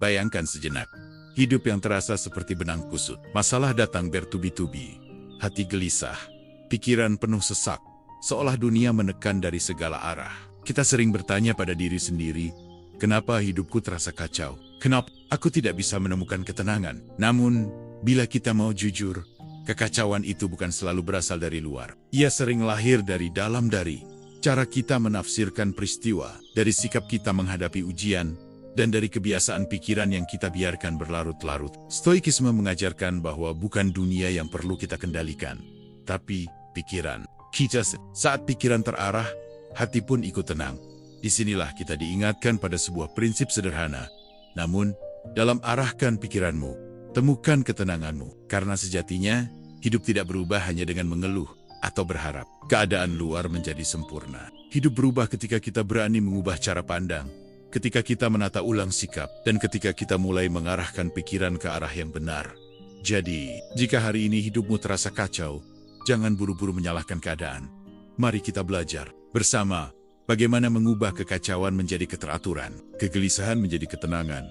Bayangkan sejenak. Hidup yang terasa seperti benang kusut. Masalah datang bertubi-tubi. Hati gelisah. Pikiran penuh sesak. Seolah dunia menekan dari segala arah. Kita sering bertanya pada diri sendiri, kenapa hidupku terasa kacau? Kenapa aku tidak bisa menemukan ketenangan? Namun, bila kita mau jujur, kekacauan itu bukan selalu berasal dari luar. Ia sering lahir dari dalam, dari cara kita menafsirkan peristiwa, dari sikap kita menghadapi ujian, dan dari kebiasaan pikiran yang kita biarkan berlarut-larut. Stoikisme mengajarkan bahwa bukan dunia yang perlu kita kendalikan, tapi pikiran. Saat pikiran terarah, hati pun ikut tenang. Disinilah kita diingatkan pada sebuah prinsip sederhana. Namun, dalam arahkan pikiranmu, temukan ketenanganmu. Karena sejatinya, hidup tidak berubah hanya dengan mengeluh atau berharap keadaan luar menjadi sempurna. Hidup berubah ketika kita berani mengubah cara pandang, ketika kita menata ulang sikap, dan ketika kita mulai mengarahkan pikiran ke arah yang benar. Jadi, jika hari ini hidupmu terasa kacau, jangan buru-buru menyalahkan keadaan. Mari kita belajar bersama bagaimana mengubah kekacauan menjadi keteraturan, kegelisahan menjadi ketenangan,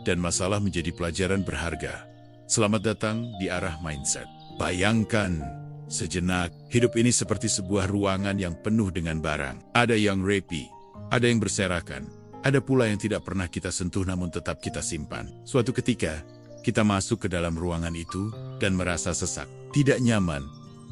dan masalah menjadi pelajaran berharga. Selamat datang di Arah Mindset. Bayangkan sejenak, hidup ini seperti sebuah ruangan yang penuh dengan barang. Ada yang rapi, ada yang berserakan, ada pula yang tidak pernah kita sentuh namun tetap kita simpan. Suatu ketika, kita masuk ke dalam ruangan itu dan merasa sesak, tidak nyaman,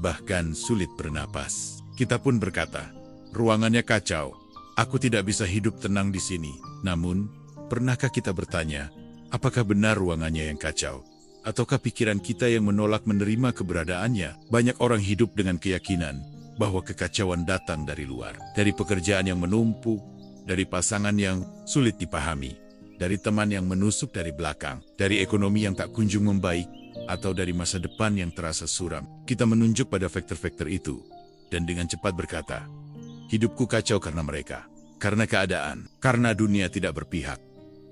bahkan sulit bernapas. Kita pun berkata, ruangannya kacau, aku tidak bisa hidup tenang di sini. Namun, pernahkah kita bertanya, apakah benar ruangannya yang kacau? Ataukah pikiran kita yang menolak menerima keberadaannya? Banyak orang hidup dengan keyakinan bahwa kekacauan datang dari luar. Dari pekerjaan yang menumpuk, dari pasangan yang sulit dipahami, dari teman yang menusuk dari belakang, dari ekonomi yang tak kunjung membaik, atau dari masa depan yang terasa suram. Kita menunjuk pada faktor-faktor itu, dan dengan cepat berkata, hidupku kacau karena mereka, karena keadaan, karena dunia tidak berpihak.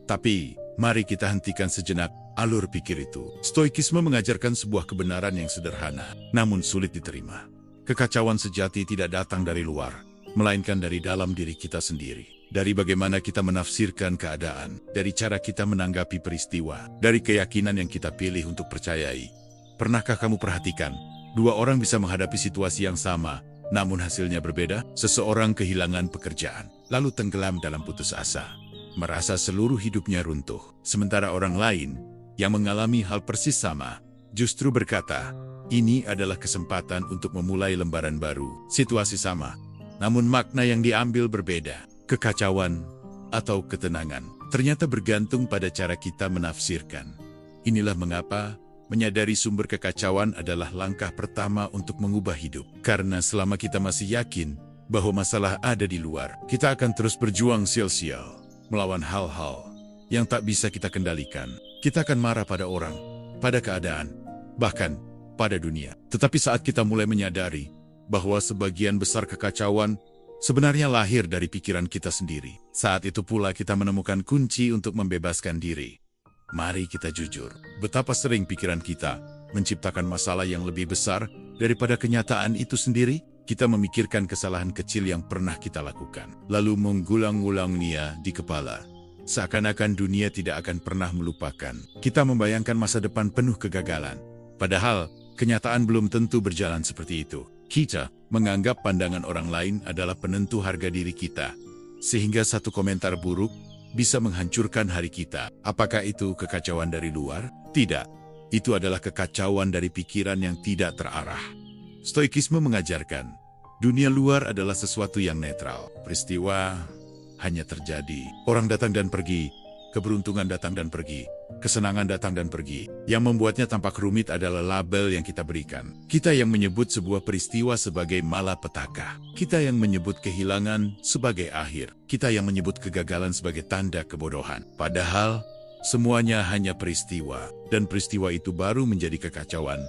Tapi, mari kita hentikan sejenak alur pikir itu. Stoikisme mengajarkan sebuah kebenaran yang sederhana, namun sulit diterima. Kekacauan sejati tidak datang dari luar, melainkan dari dalam diri kita sendiri. Dari bagaimana kita menafsirkan keadaan, dari cara kita menanggapi peristiwa, dari keyakinan yang kita pilih untuk percayai. Pernahkah kamu perhatikan, dua orang bisa menghadapi situasi yang sama, namun hasilnya berbeda? Seseorang kehilangan pekerjaan, lalu tenggelam dalam putus asa, merasa seluruh hidupnya runtuh. Sementara orang lain, yang mengalami hal persis sama, justru berkata, ini adalah kesempatan untuk memulai lembaran baru. Situasi sama, namun makna yang diambil berbeda. Kekacauan atau ketenangan ternyata bergantung pada cara kita menafsirkan. Inilah mengapa menyadari sumber kekacauan adalah langkah pertama untuk mengubah hidup. Karena selama kita masih yakin bahwa masalah ada di luar, kita akan terus berjuang sia-sia melawan hal-hal yang tak bisa kita kendalikan. Kita akan marah pada orang, pada keadaan, bahkan pada dunia. Tetapi saat kita mulai menyadari bahwa sebagian besar kekacauan sebenarnya lahir dari pikiran kita sendiri, saat itu pula kita menemukan kunci untuk membebaskan diri. Mari kita jujur, betapa sering pikiran kita menciptakan masalah yang lebih besar daripada kenyataan itu sendiri. Kita memikirkan kesalahan kecil yang pernah kita lakukan, lalu mengulang-ulangnya di kepala. Seakan-akan dunia tidak akan pernah melupakan. Kita membayangkan masa depan penuh kegagalan. Padahal, kenyataan belum tentu berjalan seperti itu. Kita menganggap pandangan orang lain adalah penentu harga diri kita. Sehingga satu komentar buruk bisa menghancurkan hari kita. Apakah itu kekacauan dari luar? Tidak. Itu adalah kekacauan dari pikiran yang tidak terarah. Stoikisme mengajarkan, dunia luar adalah sesuatu yang netral. Peristiwa hanya terjadi. Orang datang dan pergi, keberuntungan datang dan pergi, kesenangan datang dan pergi. Yang membuatnya tampak rumit adalah label yang kita berikan. Kita yang menyebut sebuah peristiwa sebagai malapetaka. Kita yang menyebut kehilangan sebagai akhir. Kita yang menyebut kegagalan sebagai tanda kebodohan. Padahal, semuanya hanya peristiwa. Dan peristiwa itu baru menjadi kekacauan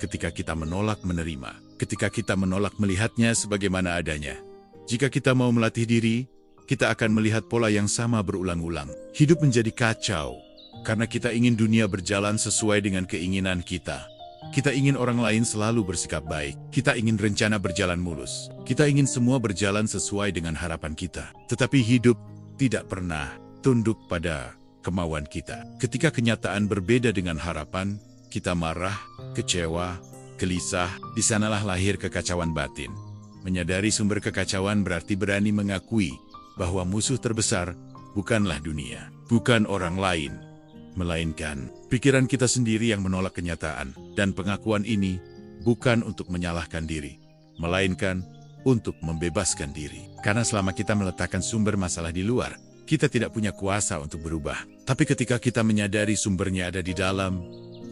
ketika kita menolak menerima. Ketika kita menolak melihatnya sebagaimana adanya. Jika kita mau melatih diri, kita akan melihat pola yang sama berulang-ulang. Hidup menjadi kacau karena kita ingin dunia berjalan sesuai dengan keinginan kita. Kita ingin orang lain selalu bersikap baik. Kita ingin rencana berjalan mulus. Kita ingin semua berjalan sesuai dengan harapan kita. Tetapi hidup tidak pernah tunduk pada kemauan kita. Ketika kenyataan berbeda dengan harapan, kita marah, kecewa, gelisah, di sanalah lahir kekacauan batin. Menyadari sumber kekacauan berarti berani mengakui bahwa musuh terbesar bukanlah dunia, bukan orang lain, melainkan pikiran kita sendiri yang menolak kenyataan. Dan pengakuan ini bukan untuk menyalahkan diri, melainkan untuk membebaskan diri. Karena selama kita meletakkan sumber masalah di luar, kita tidak punya kuasa untuk berubah. Tapi ketika kita menyadari sumbernya ada di dalam,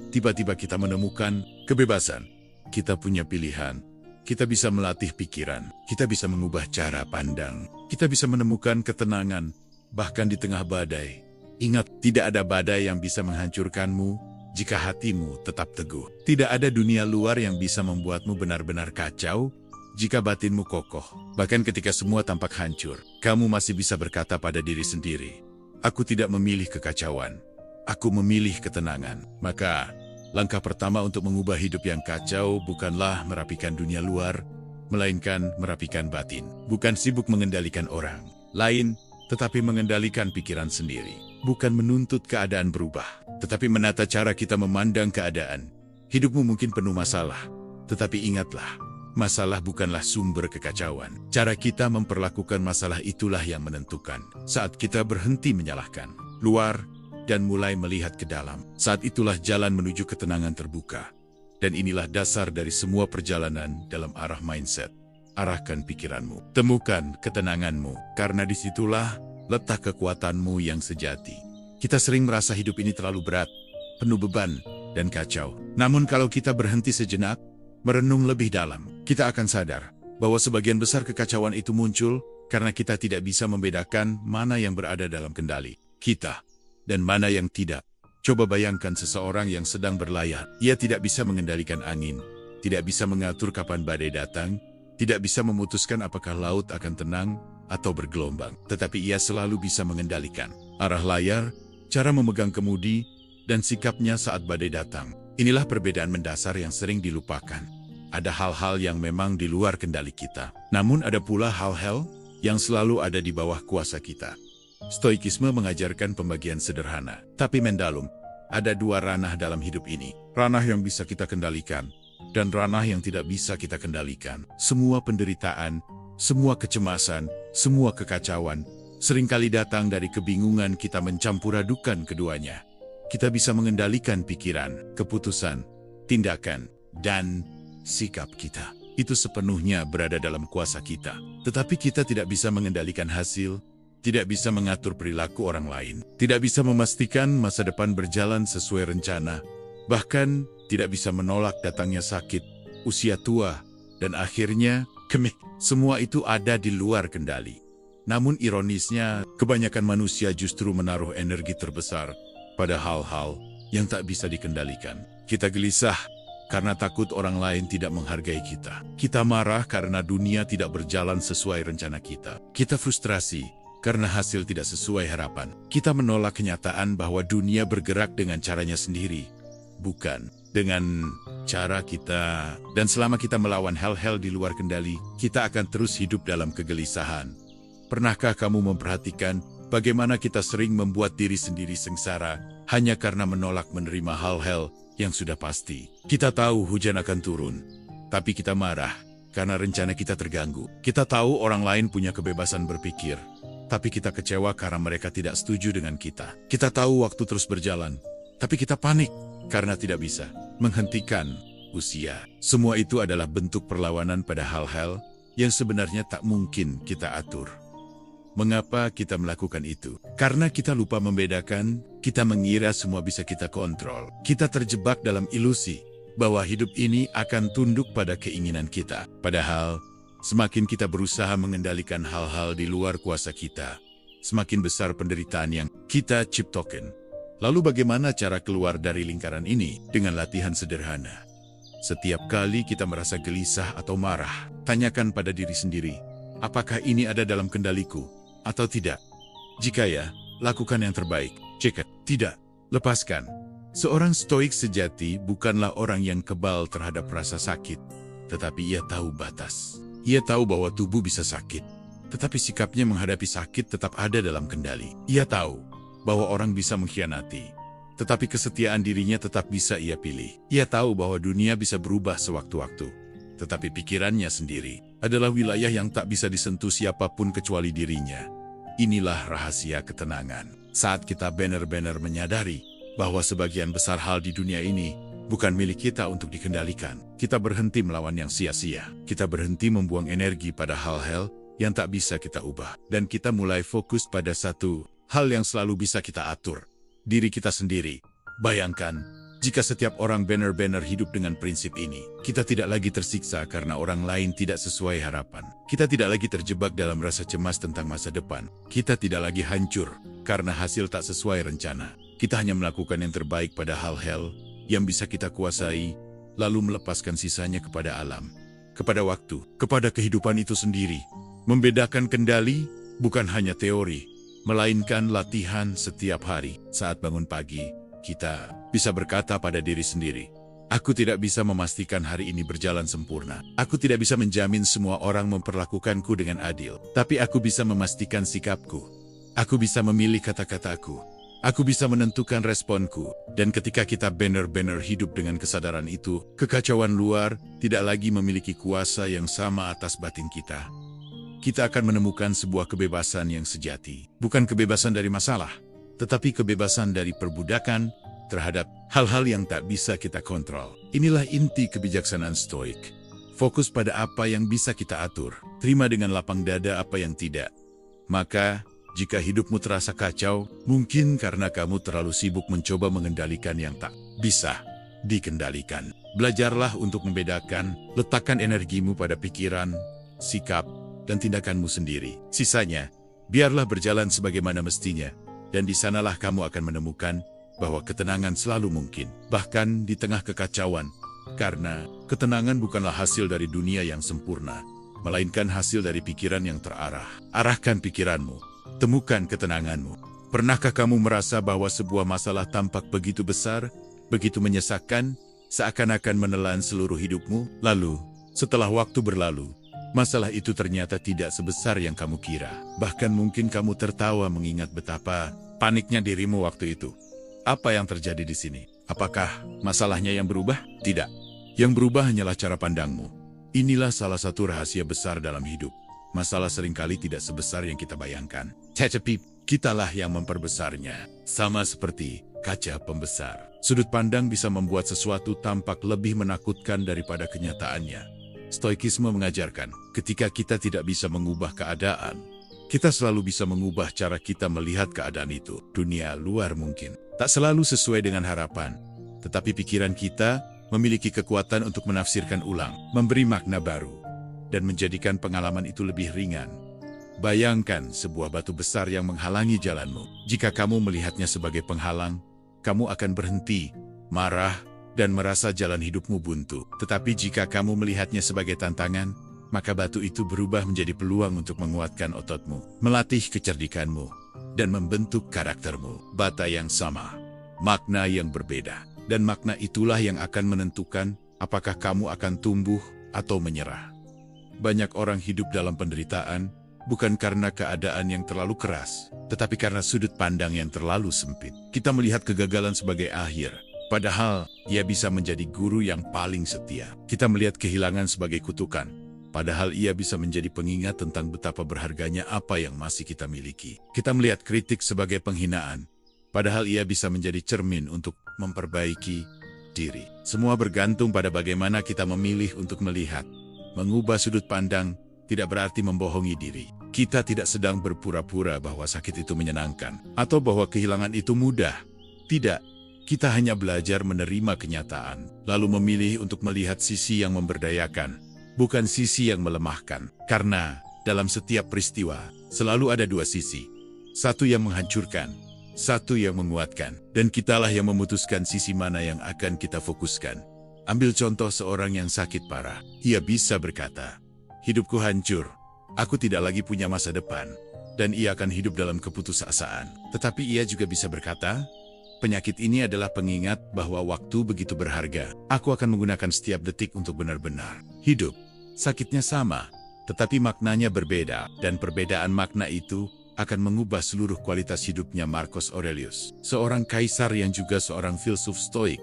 tiba-tiba kita menemukan kebebasan. Kita punya pilihan. Kita bisa melatih pikiran. Kita bisa mengubah cara pandang. Kita bisa menemukan ketenangan, bahkan di tengah badai. Ingat, tidak ada badai yang bisa menghancurkanmu jika hatimu tetap teguh. Tidak ada dunia luar yang bisa membuatmu benar-benar kacau jika batinmu kokoh. Bahkan ketika semua tampak hancur, kamu masih bisa berkata pada diri sendiri, "Aku tidak memilih kekacauan. Aku memilih ketenangan." Maka, langkah pertama untuk mengubah hidup yang kacau bukanlah merapikan dunia luar, melainkan merapikan batin. Bukan sibuk mengendalikan orang lain, tetapi mengendalikan pikiran sendiri. Bukan menuntut keadaan berubah, tetapi menata cara kita memandang keadaan. Hidupmu mungkin penuh masalah, tetapi ingatlah, masalah bukanlah sumber kekacauan. Cara kita memperlakukan masalah itulah yang menentukan. Saat kita berhenti menyalahkan luar dan mulai melihat ke dalam, saat itulah jalan menuju ketenangan terbuka. Dan inilah dasar dari semua perjalanan dalam arah mindset. Arahkan pikiranmu, temukan ketenanganmu, karena disitulah letak kekuatanmu yang sejati. Kita sering merasa hidup ini terlalu berat, penuh beban, dan kacau. Namun kalau kita berhenti sejenak, merenung lebih dalam, kita akan sadar bahwa sebagian besar kekacauan itu muncul karena kita tidak bisa membedakan mana yang berada dalam kendali kita dan mana yang tidak. Coba bayangkan seseorang yang sedang berlayar. Ia tidak bisa mengendalikan angin, tidak bisa mengatur kapan badai datang, tidak bisa memutuskan apakah laut akan tenang atau bergelombang. Tetapi ia selalu bisa mengendalikan arah layar, cara memegang kemudi, dan sikapnya saat badai datang. Inilah perbedaan mendasar yang sering dilupakan. Ada hal-hal yang memang di luar kendali kita. Namun ada pula hal-hal yang selalu ada di bawah kuasa kita. Stoikisme mengajarkan pembagian sederhana, tapi mendalam. Ada dua ranah dalam hidup ini. Ranah yang bisa kita kendalikan, dan ranah yang tidak bisa kita kendalikan. Semua penderitaan, semua kecemasan, semua kekacauan, seringkali datang dari kebingungan kita mencampur-adukan keduanya. Kita bisa mengendalikan pikiran, keputusan, tindakan, dan sikap kita. Itu sepenuhnya berada dalam kuasa kita. Tetapi kita tidak bisa mengendalikan hasil, tidak bisa mengatur perilaku orang lain, tidak bisa memastikan masa depan berjalan sesuai rencana, bahkan tidak bisa menolak datangnya sakit, usia tua, dan akhirnya kemih. Semua itu ada di luar kendali. Namun ironisnya, kebanyakan manusia justru menaruh energi terbesar pada hal-hal yang tak bisa dikendalikan. Kita gelisah karena takut orang lain tidak menghargai kita. Kita marah karena dunia tidak berjalan sesuai rencana kita. Kita frustrasi karena hasil tidak sesuai harapan. Kita menolak kenyataan bahwa dunia bergerak dengan caranya sendiri, bukan dengan cara kita. Dan selama kita melawan hal-hal di luar kendali, kita akan terus hidup dalam kegelisahan. Pernahkah kamu memperhatikan bagaimana kita sering membuat diri sendiri sengsara hanya karena menolak menerima hal-hal yang sudah pasti? Kita tahu hujan akan turun, tapi kita marah karena rencana kita terganggu. Kita tahu orang lain punya kebebasan berpikir, tapi kita kecewa karena mereka tidak setuju dengan kita. Kita tahu waktu terus berjalan, tapi kita panik karena tidak bisa menghentikan usia. Semua itu adalah bentuk perlawanan pada hal-hal yang sebenarnya tak mungkin kita atur. Mengapa kita melakukan itu? Karena kita lupa membedakan, kita mengira semua bisa kita kontrol. Kita terjebak dalam ilusi bahwa hidup ini akan tunduk pada keinginan kita. Padahal, semakin kita berusaha mengendalikan hal-hal di luar kuasa kita, semakin besar penderitaan yang kita ciptakan. Lalu bagaimana cara keluar dari lingkaran ini? Dengan latihan sederhana. Setiap kali kita merasa gelisah atau marah, tanyakan pada diri sendiri, apakah ini ada dalam kendaliku atau tidak? Jika ya, lakukan yang terbaik. Jika tidak, lepaskan. Seorang stoik sejati bukanlah orang yang kebal terhadap rasa sakit, tetapi ia tahu batas. Ia tahu bahwa tubuh bisa sakit, tetapi sikapnya menghadapi sakit tetap ada dalam kendali. Ia tahu bahwa orang bisa mengkhianati, tetapi kesetiaan dirinya tetap bisa ia pilih. Ia tahu bahwa dunia bisa berubah sewaktu-waktu, tetapi pikirannya sendiri adalah wilayah yang tak bisa disentuh siapapun kecuali dirinya. Inilah rahasia ketenangan. Saat kita benar-benar menyadari bahwa sebagian besar hal di dunia ini bukan milik kita untuk dikendalikan, kita berhenti melawan yang sia-sia. Kita berhenti membuang energi pada hal-hal yang tak bisa kita ubah. Dan kita mulai fokus pada satu hal yang selalu bisa kita atur, diri kita sendiri. Bayangkan, jika setiap orang benar-benar hidup dengan prinsip ini, kita tidak lagi tersiksa karena orang lain tidak sesuai harapan. Kita tidak lagi terjebak dalam rasa cemas tentang masa depan. Kita tidak lagi hancur karena hasil tak sesuai rencana. Kita hanya melakukan yang terbaik pada hal-hal yang bisa kita kuasai, lalu melepaskan sisanya kepada alam, kepada waktu, kepada kehidupan itu sendiri. Membedakan kendali bukan hanya teori, melainkan latihan setiap hari. Saat bangun pagi, kita bisa berkata pada diri sendiri, aku tidak bisa memastikan hari ini berjalan sempurna. Aku tidak bisa menjamin semua orang memperlakukanku dengan adil. Tapi aku bisa memastikan sikapku. Aku bisa memilih kata-kataku. Aku bisa menentukan responku. Dan ketika kita benar-benar hidup dengan kesadaran itu, kekacauan luar tidak lagi memiliki kuasa yang sama atas batin kita. Kita akan menemukan sebuah kebebasan yang sejati. Bukan kebebasan dari masalah, tetapi kebebasan dari perbudakan terhadap hal-hal yang tak bisa kita kontrol. Inilah inti kebijaksanaan stoik. Fokus pada apa yang bisa kita atur. Terima dengan lapang dada apa yang tidak. Maka, jika hidupmu terasa kacau, mungkin karena kamu terlalu sibuk mencoba mengendalikan yang tak bisa dikendalikan. Belajarlah untuk membedakan, letakkan energimu pada pikiran, sikap, dan tindakanmu sendiri. Sisanya, biarlah berjalan sebagaimana mestinya. Dan di sanalah kamu akan menemukan bahwa ketenangan selalu mungkin, bahkan di tengah kekacauan. Karena ketenangan bukanlah hasil dari dunia yang sempurna, melainkan hasil dari pikiran yang terarah. Arahkan pikiranmu, temukan ketenanganmu. Pernahkah kamu merasa bahwa sebuah masalah tampak begitu besar, begitu menyesakkan, seakan-akan menelan seluruh hidupmu? Lalu, setelah waktu berlalu, masalah itu ternyata tidak sebesar yang kamu kira. Bahkan mungkin kamu tertawa mengingat betapa paniknya dirimu waktu itu. Apa yang terjadi di sini? Apakah masalahnya yang berubah? Tidak. Yang berubah hanyalah cara pandangmu. Inilah salah satu rahasia besar dalam hidup. Masalah seringkali tidak sebesar yang kita bayangkan. Tetapi kitalah yang memperbesarnya. Sama seperti kaca pembesar. Sudut pandang bisa membuat sesuatu tampak lebih menakutkan daripada kenyataannya. Stoikisme mengajarkan, ketika kita tidak bisa mengubah keadaan, kita selalu bisa mengubah cara kita melihat keadaan itu. Dunia luar mungkin tak selalu sesuai dengan harapan, tetapi pikiran kita memiliki kekuatan untuk menafsirkan ulang, memberi makna baru, dan menjadikan pengalaman itu lebih ringan. Bayangkan sebuah batu besar yang menghalangi jalanmu. Jika kamu melihatnya sebagai penghalang, kamu akan berhenti, marah, dan merasa jalan hidupmu buntu. Tetapi jika kamu melihatnya sebagai tantangan, maka batu itu berubah menjadi peluang untuk menguatkan ototmu, melatih kecerdikanmu, dan membentuk karaktermu. Bata yang sama, makna yang berbeda. Dan makna itulah yang akan menentukan apakah kamu akan tumbuh atau menyerah. Banyak orang hidup dalam penderitaan, bukan karena keadaan yang terlalu keras, tetapi karena sudut pandang yang terlalu sempit. Kita melihat kegagalan sebagai akhir, padahal ia bisa menjadi guru yang paling setia. Kita melihat kehilangan sebagai kutukan, padahal ia bisa menjadi pengingat tentang betapa berharganya apa yang masih kita miliki. Kita melihat kritik sebagai penghinaan, padahal ia bisa menjadi cermin untuk memperbaiki diri. Semua bergantung pada bagaimana kita memilih untuk melihat. Mengubah sudut pandang tidak berarti membohongi diri. Kita tidak sedang berpura-pura bahwa sakit itu menyenangkan, atau bahwa kehilangan itu mudah. Tidak, kita hanya belajar menerima kenyataan, lalu memilih untuk melihat sisi yang memberdayakan, bukan sisi yang melemahkan. Karena dalam setiap peristiwa, selalu ada dua sisi. Satu yang menghancurkan, satu yang menguatkan. Dan kitalah yang memutuskan sisi mana yang akan kita fokuskan. Ambil contoh seorang yang sakit parah. Ia bisa berkata, hidupku hancur, aku tidak lagi punya masa depan. Dan ia akan hidup dalam keputusasaan. Tetapi ia juga bisa berkata, penyakit ini adalah pengingat bahwa waktu begitu berharga. Aku akan menggunakan setiap detik untuk benar-benar hidup. Sakitnya sama, tetapi maknanya berbeda. Dan perbedaan makna itu akan mengubah seluruh kualitas hidupnya. Marcus Aurelius, seorang kaisar yang juga seorang filsuf Stoik,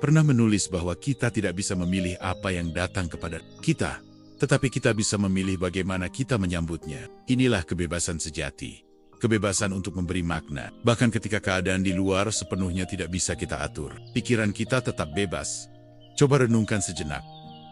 pernah menulis bahwa kita tidak bisa memilih apa yang datang kepada kita, tetapi kita bisa memilih bagaimana kita menyambutnya. Inilah kebebasan sejati. Kebebasan untuk memberi makna, bahkan ketika keadaan di luar sepenuhnya tidak bisa kita atur. Pikiran kita tetap bebas. Coba renungkan sejenak.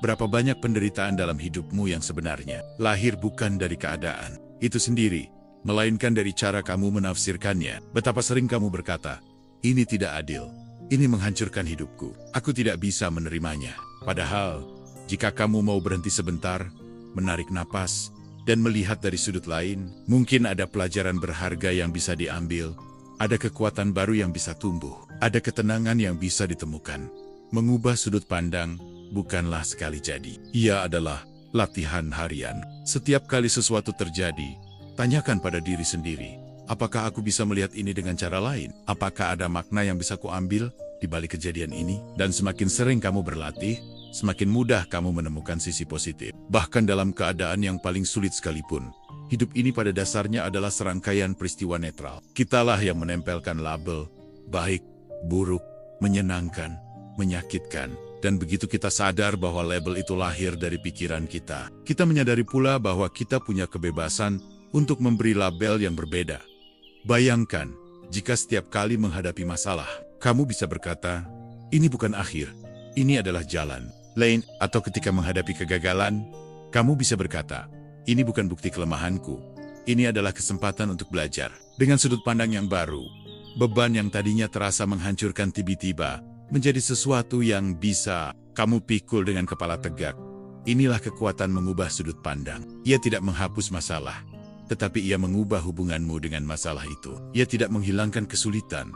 Berapa banyak penderitaan dalam hidupmu yang sebenarnya lahir bukan dari keadaan itu sendiri, melainkan dari cara kamu menafsirkannya. Betapa sering kamu berkata, "Ini tidak adil. Ini menghancurkan hidupku. Aku tidak bisa menerimanya." Padahal, jika kamu mau berhenti sebentar, menarik napas, dan melihat dari sudut lain, mungkin ada pelajaran berharga yang bisa diambil, ada kekuatan baru yang bisa tumbuh, ada ketenangan yang bisa ditemukan. Mengubah sudut pandang bukanlah sekali jadi. Ia adalah latihan harian. Setiap kali sesuatu terjadi, tanyakan pada diri sendiri, apakah aku bisa melihat ini dengan cara lain? Apakah ada makna yang bisa kuambil di balik kejadian ini? Dan semakin sering kamu berlatih, semakin mudah kamu menemukan sisi positif. Bahkan dalam keadaan yang paling sulit sekalipun, hidup ini pada dasarnya adalah serangkaian peristiwa netral. Kitalah yang menempelkan label, baik, buruk, menyenangkan, menyakitkan. Dan begitu kita sadar bahwa label itu lahir dari pikiran kita, kita menyadari pula bahwa kita punya kebebasan untuk memberi label yang berbeda. Bayangkan, jika setiap kali menghadapi masalah, kamu bisa berkata, "Ini bukan akhir, ini adalah jalan." Lain, atau ketika menghadapi kegagalan, kamu bisa berkata, "Ini bukan bukti kelemahanku, ini adalah kesempatan untuk belajar." Dengan sudut pandang yang baru, beban yang tadinya terasa menghancurkan tiba-tiba menjadi sesuatu yang bisa kamu pikul dengan kepala tegak. Inilah kekuatan mengubah sudut pandang. Ia tidak menghapus masalah, tetapi ia mengubah hubunganmu dengan masalah itu. Ia tidak menghilangkan kesulitan,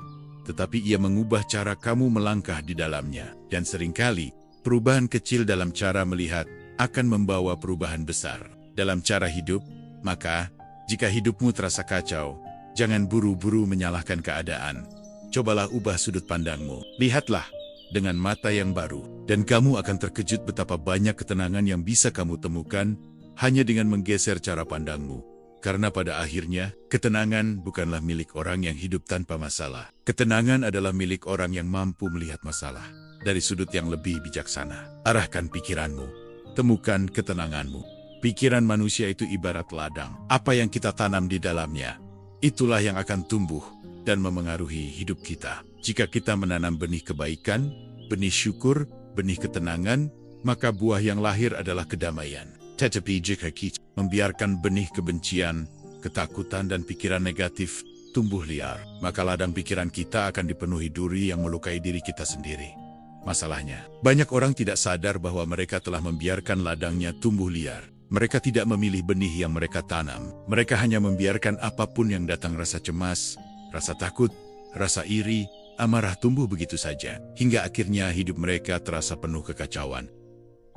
tetapi ia mengubah cara kamu melangkah di dalamnya. Dan seringkali, perubahan kecil dalam cara melihat akan membawa perubahan besar dalam cara hidup. Maka, jika hidupmu terasa kacau, jangan buru-buru menyalahkan keadaan. Cobalah ubah sudut pandangmu. Lihatlah dengan mata yang baru, dan kamu akan terkejut betapa banyak ketenangan yang bisa kamu temukan hanya dengan menggeser cara pandangmu. Karena pada akhirnya, ketenangan bukanlah milik orang yang hidup tanpa masalah. Ketenangan adalah milik orang yang mampu melihat masalah dari sudut yang lebih bijaksana. Arahkan pikiranmu, temukan ketenanganmu. Pikiran manusia itu ibarat ladang. Apa yang kita tanam di dalamnya, itulah yang akan tumbuh dan memengaruhi hidup kita. Jika kita menanam benih kebaikan, benih syukur, benih ketenangan, maka buah yang lahir adalah kedamaian. Tetapi jika kita membiarkan benih kebencian, ketakutan, dan pikiran negatif tumbuh liar, maka ladang pikiran kita akan dipenuhi duri yang melukai diri kita sendiri. Masalahnya, banyak orang tidak sadar bahwa mereka telah membiarkan ladangnya tumbuh liar. Mereka tidak memilih benih yang mereka tanam. Mereka hanya membiarkan apapun yang datang, rasa cemas, rasa takut, rasa iri, amarah tumbuh begitu saja, hingga akhirnya hidup mereka terasa penuh kekacauan.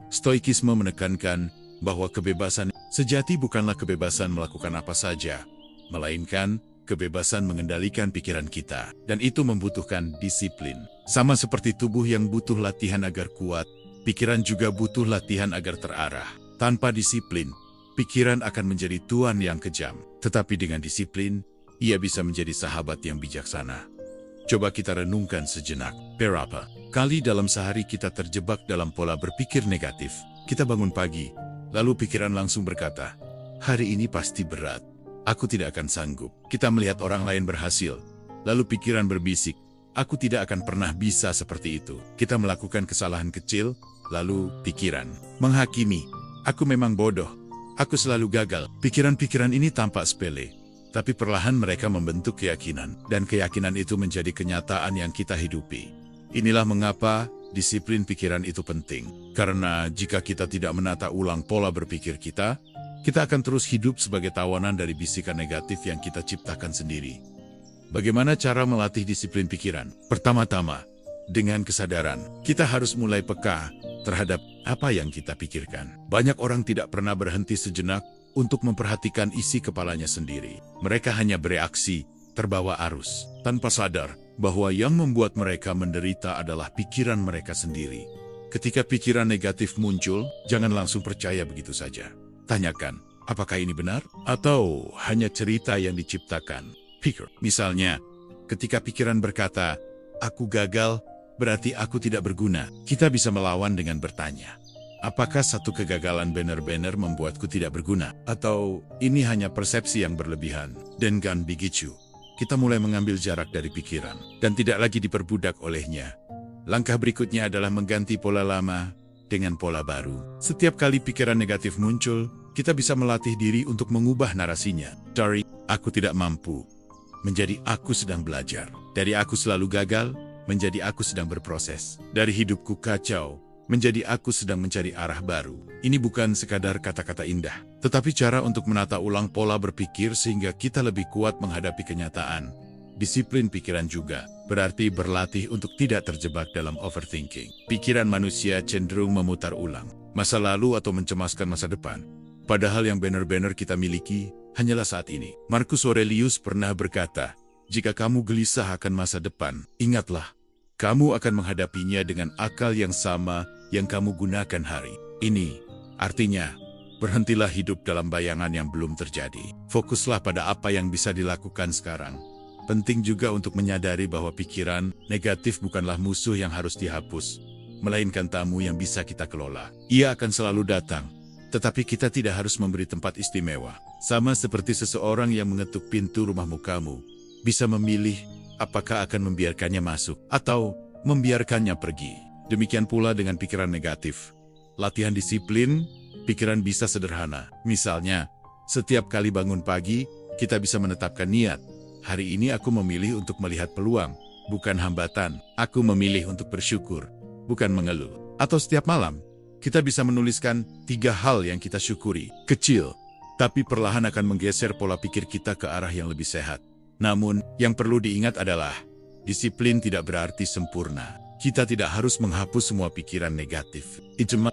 Stoikisme menekankan bahwa kebebasan sejati bukanlah kebebasan melakukan apa saja, melainkan kebebasan mengendalikan pikiran kita. Dan itu membutuhkan disiplin. Sama seperti tubuh yang butuh latihan agar kuat, pikiran juga butuh latihan agar terarah. Tanpa disiplin, pikiran akan menjadi tuan yang kejam. Tetapi dengan disiplin, ia bisa menjadi sahabat yang bijaksana. Coba kita renungkan sejenak. Berapa kali dalam sehari kita terjebak dalam pola berpikir negatif? Kita bangun pagi, lalu pikiran langsung berkata, "Hari ini pasti berat. Aku tidak akan sanggup." Kita melihat orang lain berhasil, lalu pikiran berbisik, "Aku tidak akan pernah bisa seperti itu." Kita melakukan kesalahan kecil, lalu pikiran menghakimi, "Aku memang bodoh. Aku selalu gagal." Pikiran-pikiran ini tampak sepele, tapi perlahan mereka membentuk keyakinan, dan keyakinan itu menjadi kenyataan yang kita hidupi. Inilah mengapa disiplin pikiran itu penting. Karena jika kita tidak menata ulang pola berpikir kita akan terus hidup sebagai tawanan dari bisikan negatif yang kita ciptakan sendiri. Bagaimana cara melatih disiplin pikiran? Pertama-tama, dengan kesadaran, kita harus mulai peka terhadap apa yang kita pikirkan. Banyak orang tidak pernah berhenti sejenak untuk memperhatikan isi kepalanya sendiri. Mereka hanya bereaksi, terbawa arus, tanpa sadar bahwa yang membuat mereka menderita adalah pikiran mereka sendiri. Ketika pikiran negatif muncul, jangan langsung percaya begitu saja. Tanyakan, Apakah ini benar? Atau hanya cerita yang diciptakan? Pikir. Misalnya, ketika pikiran berkata, aku gagal, berarti aku tidak berguna. Kita bisa melawan dengan bertanya, apakah satu kegagalan benar-benar membuatku tidak berguna? Atau ini hanya persepsi yang berlebihan? Dengan begitu, kita mulai mengambil jarak dari pikiran dan tidak lagi diperbudak olehnya. Langkah berikutnya adalah mengganti pola lama dengan pola baru. Setiap kali pikiran negatif muncul, kita bisa melatih diri untuk mengubah narasinya. Dari aku tidak mampu, menjadi aku sedang belajar. Dari aku selalu gagal, menjadi aku sedang berproses. Dari hidupku kacau, menjadi aku sedang mencari arah baru. Ini bukan sekadar kata-kata indah, tetapi cara untuk menata ulang pola berpikir sehingga kita lebih kuat menghadapi kenyataan. Disiplin pikiran juga berarti berlatih untuk tidak terjebak dalam overthinking. Pikiran manusia cenderung memutar ulang masa lalu atau mencemaskan masa depan. Padahal yang benar-benar kita miliki hanyalah saat ini. Marcus Aurelius pernah berkata, jika kamu gelisah akan masa depan, ingatlah, kamu akan menghadapinya dengan akal yang sama yang kamu gunakan hari ini. Artinya, berhentilah hidup dalam bayangan yang belum terjadi. Fokuslah pada apa yang bisa dilakukan sekarang. Penting juga untuk menyadari bahwa pikiran negatif bukanlah musuh yang harus dihapus, melainkan tamu yang bisa kita kelola. Ia akan selalu datang, tetapi kita tidak harus memberi tempat istimewa. Sama seperti seseorang yang mengetuk pintu rumahmu, kamu bisa memilih apakah akan membiarkannya masuk atau membiarkannya pergi. Demikian pula dengan pikiran negatif. Latihan disiplin, pikiran bisa sederhana. Misalnya, setiap kali bangun pagi, kita bisa menetapkan niat. Hari ini aku memilih untuk melihat peluang, bukan hambatan. Aku memilih untuk bersyukur, bukan mengeluh. Atau setiap malam, kita bisa menuliskan 3 hal yang kita syukuri. Kecil, tapi perlahan akan menggeser pola pikir kita ke arah yang lebih sehat. Namun, yang perlu diingat adalah, disiplin tidak berarti sempurna. Kita tidak harus menghapus semua pikiran negatif.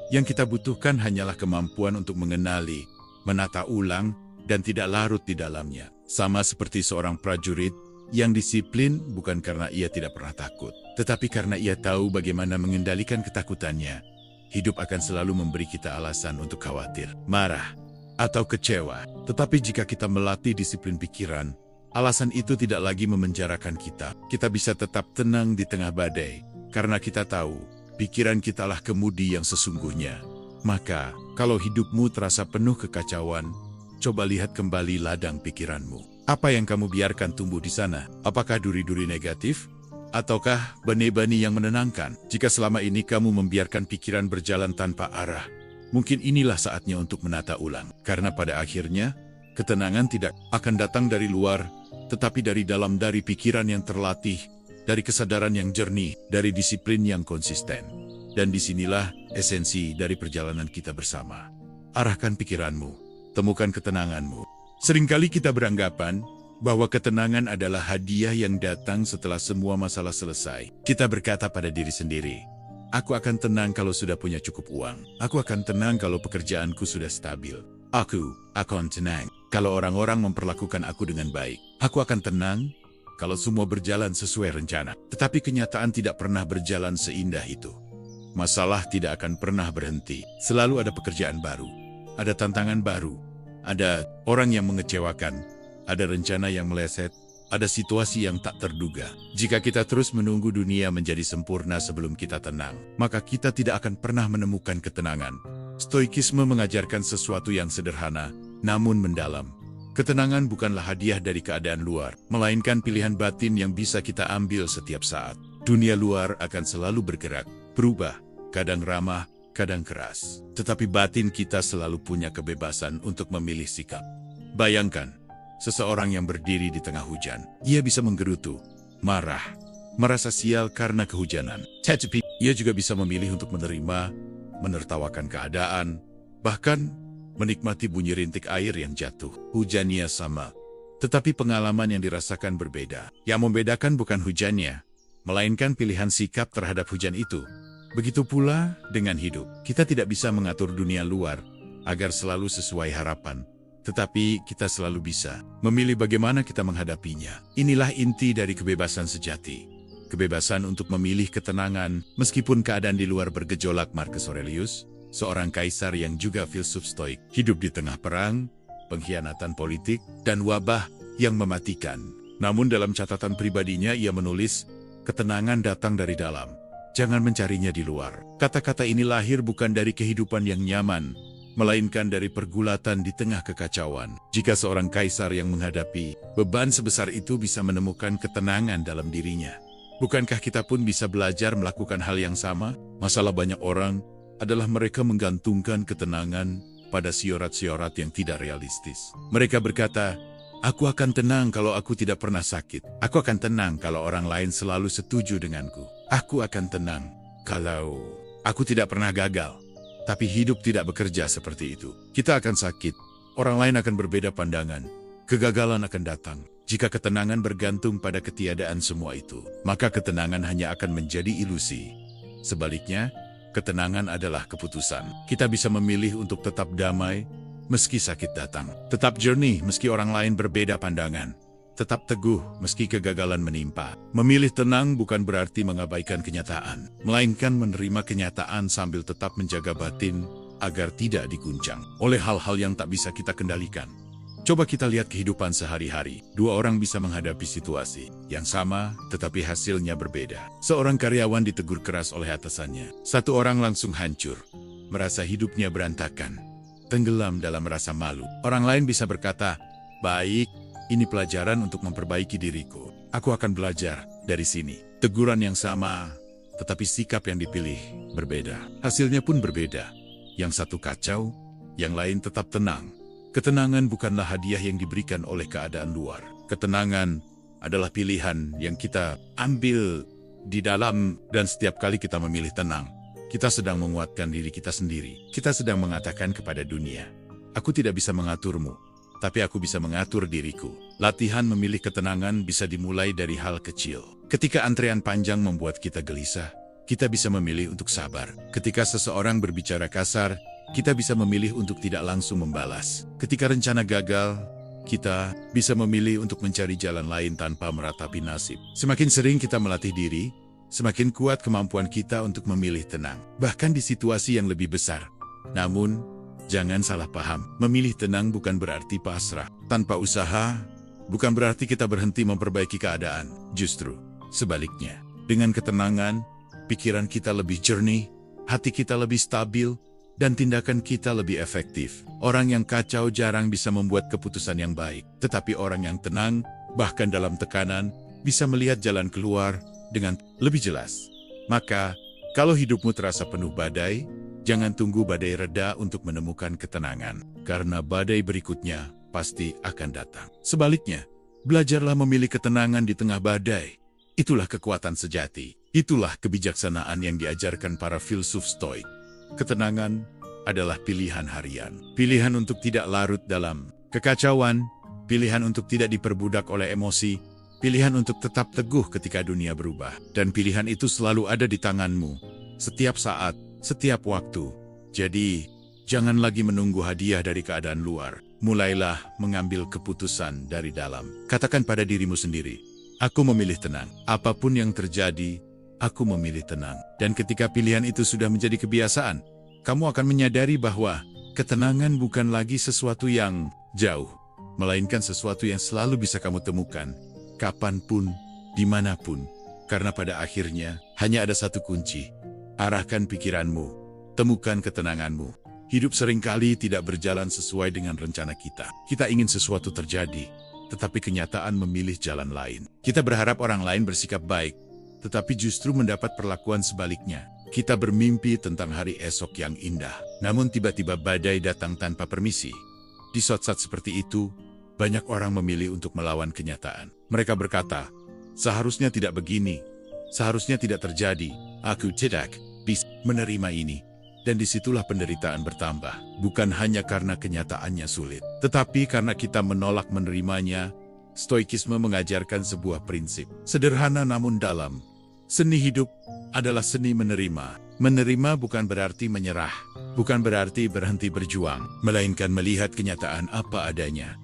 Yang kita butuhkan hanyalah kemampuan untuk mengenali, menata ulang, dan tidak larut di dalamnya. Sama seperti seorang prajurit yang disiplin bukan karena ia tidak pernah takut, tetapi karena ia tahu bagaimana mengendalikan ketakutannya. Hidup akan selalu memberi kita alasan untuk khawatir, marah, atau kecewa. Tetapi jika kita melatih disiplin pikiran, alasan itu tidak lagi memenjarakan kita. Kita bisa tetap tenang di tengah badai, karena kita tahu pikiran kitalah kemudi yang sesungguhnya. Maka, kalau hidupmu terasa penuh kekacauan, coba lihat kembali ladang pikiranmu. Apa yang kamu biarkan tumbuh di sana? Apakah duri-duri negatif? Ataukah benih-benih yang menenangkan? Jika selama ini kamu membiarkan pikiran berjalan tanpa arah, mungkin inilah saatnya untuk menata ulang. Karena pada akhirnya, ketenangan tidak akan datang dari luar, tetapi dari dalam, dari pikiran yang terlatih, dari kesadaran yang jernih, dari disiplin yang konsisten. Dan disinilah esensi dari perjalanan kita bersama. Arahkan pikiranmu. Temukan ketenanganmu. Seringkali kita beranggapan bahwa ketenangan adalah hadiah yang datang setelah semua masalah selesai. Kita berkata pada diri sendiri, aku akan tenang kalau sudah punya cukup uang. Aku akan tenang kalau pekerjaanku sudah stabil. Aku akan tenang kalau orang-orang memperlakukan aku dengan baik. Aku akan tenang kalau semua berjalan sesuai rencana. Tetapi kenyataan tidak pernah berjalan seindah itu. Masalah tidak akan pernah berhenti. Selalu ada pekerjaan baru. Ada tantangan baru, ada orang yang mengecewakan, ada rencana yang meleset, ada situasi yang tak terduga. Jika kita terus menunggu dunia menjadi sempurna sebelum kita tenang, maka kita tidak akan pernah menemukan ketenangan. Stoikisme mengajarkan sesuatu yang sederhana, namun mendalam. Ketenangan bukanlah hadiah dari keadaan luar, melainkan pilihan batin yang bisa kita ambil setiap saat. Dunia luar akan selalu bergerak, berubah, kadang ramah, kadang keras. Tetapi batin kita selalu punya kebebasan untuk memilih sikap. Bayangkan, seseorang yang berdiri di tengah hujan. Ia bisa menggerutu, marah, merasa sial karena kehujanan. Tetapi ia juga bisa memilih untuk menerima, menertawakan keadaan, bahkan menikmati bunyi rintik air yang jatuh. Hujannya sama, tetapi pengalaman yang dirasakan berbeda. Yang membedakan bukan hujannya, melainkan pilihan sikap terhadap hujan itu. Begitu pula dengan hidup. Kita tidak bisa mengatur dunia luar agar selalu sesuai harapan. Tetapi kita selalu bisa memilih bagaimana kita menghadapinya. Inilah inti dari kebebasan sejati. Kebebasan untuk memilih ketenangan meskipun keadaan di luar bergejolak. Marcus Aurelius, seorang kaisar yang juga filsuf stoik, hidup di tengah perang, pengkhianatan politik, dan wabah yang mematikan. Namun dalam catatan pribadinya ia menulis, ketenangan datang dari dalam. Jangan mencarinya di luar. Kata-kata ini lahir bukan dari kehidupan yang nyaman, melainkan dari pergulatan di tengah kekacauan. Jika seorang kaisar yang menghadapi beban sebesar itu bisa menemukan ketenangan dalam dirinya, bukankah kita pun bisa belajar melakukan hal yang sama? Masalah banyak orang adalah mereka menggantungkan ketenangan pada siorat-siorat yang tidak realistis. Mereka berkata, aku akan tenang kalau aku tidak pernah sakit. Aku akan tenang kalau orang lain selalu setuju denganku. Aku akan tenang kalau aku tidak pernah gagal. Tapi hidup tidak bekerja seperti itu. Kita akan sakit, orang lain akan berbeda pandangan, kegagalan akan datang. Jika ketenangan bergantung pada ketiadaan semua itu, maka ketenangan hanya akan menjadi ilusi. Sebaliknya, ketenangan adalah keputusan. Kita bisa memilih untuk tetap damai meski sakit datang, tetap jernih meski orang lain berbeda pandangan, tetap teguh meski kegagalan menimpa. Memilih tenang bukan berarti mengabaikan kenyataan, melainkan menerima kenyataan sambil tetap menjaga batin agar tidak diguncang oleh hal-hal yang tak bisa kita kendalikan. Coba kita lihat kehidupan sehari-hari. Dua orang bisa menghadapi situasi yang sama, tetapi hasilnya berbeda. Seorang karyawan ditegur keras oleh atasannya. Satu orang langsung hancur, merasa hidupnya berantakan, tenggelam dalam rasa malu. Orang lain bisa berkata, baik, ini pelajaran untuk memperbaiki diriku. Aku akan belajar dari sini. Teguran yang sama, tetapi sikap yang dipilih berbeda. Hasilnya pun berbeda. Yang satu kacau, yang lain tetap tenang. Ketenangan bukanlah hadiah yang diberikan oleh keadaan luar. Ketenangan adalah pilihan yang kita ambil di dalam, dan setiap kali kita memilih tenang, kita sedang menguatkan diri kita sendiri. Kita sedang mengatakan kepada dunia, aku tidak bisa mengaturmu, tapi aku bisa mengatur diriku. Latihan memilih ketenangan bisa dimulai dari hal kecil. Ketika antrean panjang membuat kita gelisah, kita bisa memilih untuk sabar. Ketika seseorang berbicara kasar, kita bisa memilih untuk tidak langsung membalas. Ketika rencana gagal, kita bisa memilih untuk mencari jalan lain tanpa meratapi nasib. Semakin sering kita melatih diri, semakin kuat kemampuan kita untuk memilih tenang, bahkan di situasi yang lebih besar. Namun, jangan salah paham, memilih tenang bukan berarti pasrah. Tanpa usaha, bukan berarti kita berhenti memperbaiki keadaan. Justru, sebaliknya, dengan ketenangan, pikiran kita lebih jernih, hati kita lebih stabil, dan tindakan kita lebih efektif. Orang yang kacau jarang bisa membuat keputusan yang baik, tetapi orang yang tenang, bahkan dalam tekanan, bisa melihat jalan keluar dengan lebih jelas. Maka, kalau hidupmu terasa penuh badai, jangan tunggu badai reda untuk menemukan ketenangan, karena badai berikutnya pasti akan datang. Sebaliknya, belajarlah memilih ketenangan di tengah badai. Itulah kekuatan sejati. Itulah kebijaksanaan yang diajarkan para filsuf Stoik. Ketenangan adalah pilihan harian. Pilihan untuk tidak larut dalam kekacauan, pilihan untuk tidak diperbudak oleh emosi, pilihan untuk tetap teguh ketika dunia berubah. Dan pilihan itu selalu ada di tanganmu, setiap saat, setiap waktu. Jadi, jangan lagi menunggu hadiah dari keadaan luar. Mulailah mengambil keputusan dari dalam. Katakan pada dirimu sendiri, aku memilih tenang. Apapun yang terjadi, aku memilih tenang. Dan ketika pilihan itu sudah menjadi kebiasaan, kamu akan menyadari bahwa ketenangan bukan lagi sesuatu yang jauh, melainkan sesuatu yang selalu bisa kamu temukan, kapanpun, dimanapun. Karena pada akhirnya, hanya ada satu kunci. Arahkan pikiranmu, temukan ketenanganmu. Hidup seringkali tidak berjalan sesuai dengan rencana kita. Kita ingin sesuatu terjadi, tetapi kenyataan memilih jalan lain. Kita berharap orang lain bersikap baik, tetapi justru mendapat perlakuan sebaliknya. Kita bermimpi tentang hari esok yang indah, namun tiba-tiba badai datang tanpa permisi. Di saat-saat seperti itu, banyak orang memilih untuk melawan kenyataan. Mereka berkata, seharusnya tidak begini, seharusnya tidak terjadi, aku tidak bisa menerima ini. Dan disitulah penderitaan bertambah, bukan hanya karena kenyataannya sulit, tetapi karena kita menolak menerimanya. Stoikisme mengajarkan sebuah prinsip, sederhana namun dalam. Seni hidup adalah seni menerima. Menerima bukan berarti menyerah, bukan berarti berhenti berjuang, melainkan melihat kenyataan apa adanya,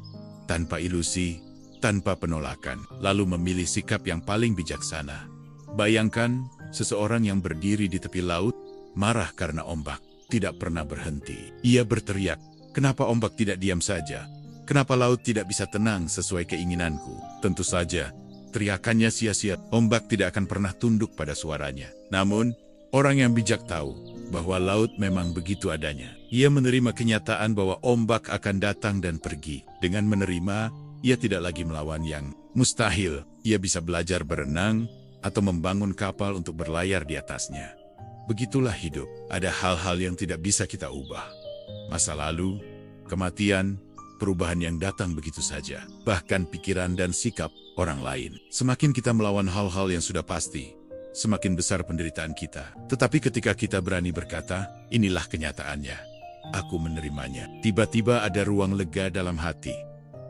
tanpa ilusi, tanpa penolakan, lalu memilih sikap yang paling bijaksana. Bayangkan, seseorang yang berdiri di tepi laut, marah karena ombak tidak pernah berhenti. Ia berteriak, kenapa ombak tidak diam saja? Kenapa laut tidak bisa tenang sesuai keinginanku? Tentu saja, teriakannya sia-sia. Ombak tidak akan pernah tunduk pada suaranya. Namun, orang yang bijak tahu bahwa laut memang begitu adanya. Ia menerima kenyataan bahwa ombak akan datang dan pergi. Dengan menerima, ia tidak lagi melawan yang mustahil. Ia bisa belajar berenang atau membangun kapal untuk berlayar di atasnya. Begitulah hidup. Ada hal-hal yang tidak bisa kita ubah. Masa lalu, kematian, perubahan yang datang begitu saja. Bahkan pikiran dan sikap orang lain. Semakin kita melawan hal-hal yang sudah pasti, semakin besar penderitaan kita. Tetapi ketika kita berani berkata, inilah kenyataannya, aku menerimanya. Tiba-tiba ada ruang lega dalam hati.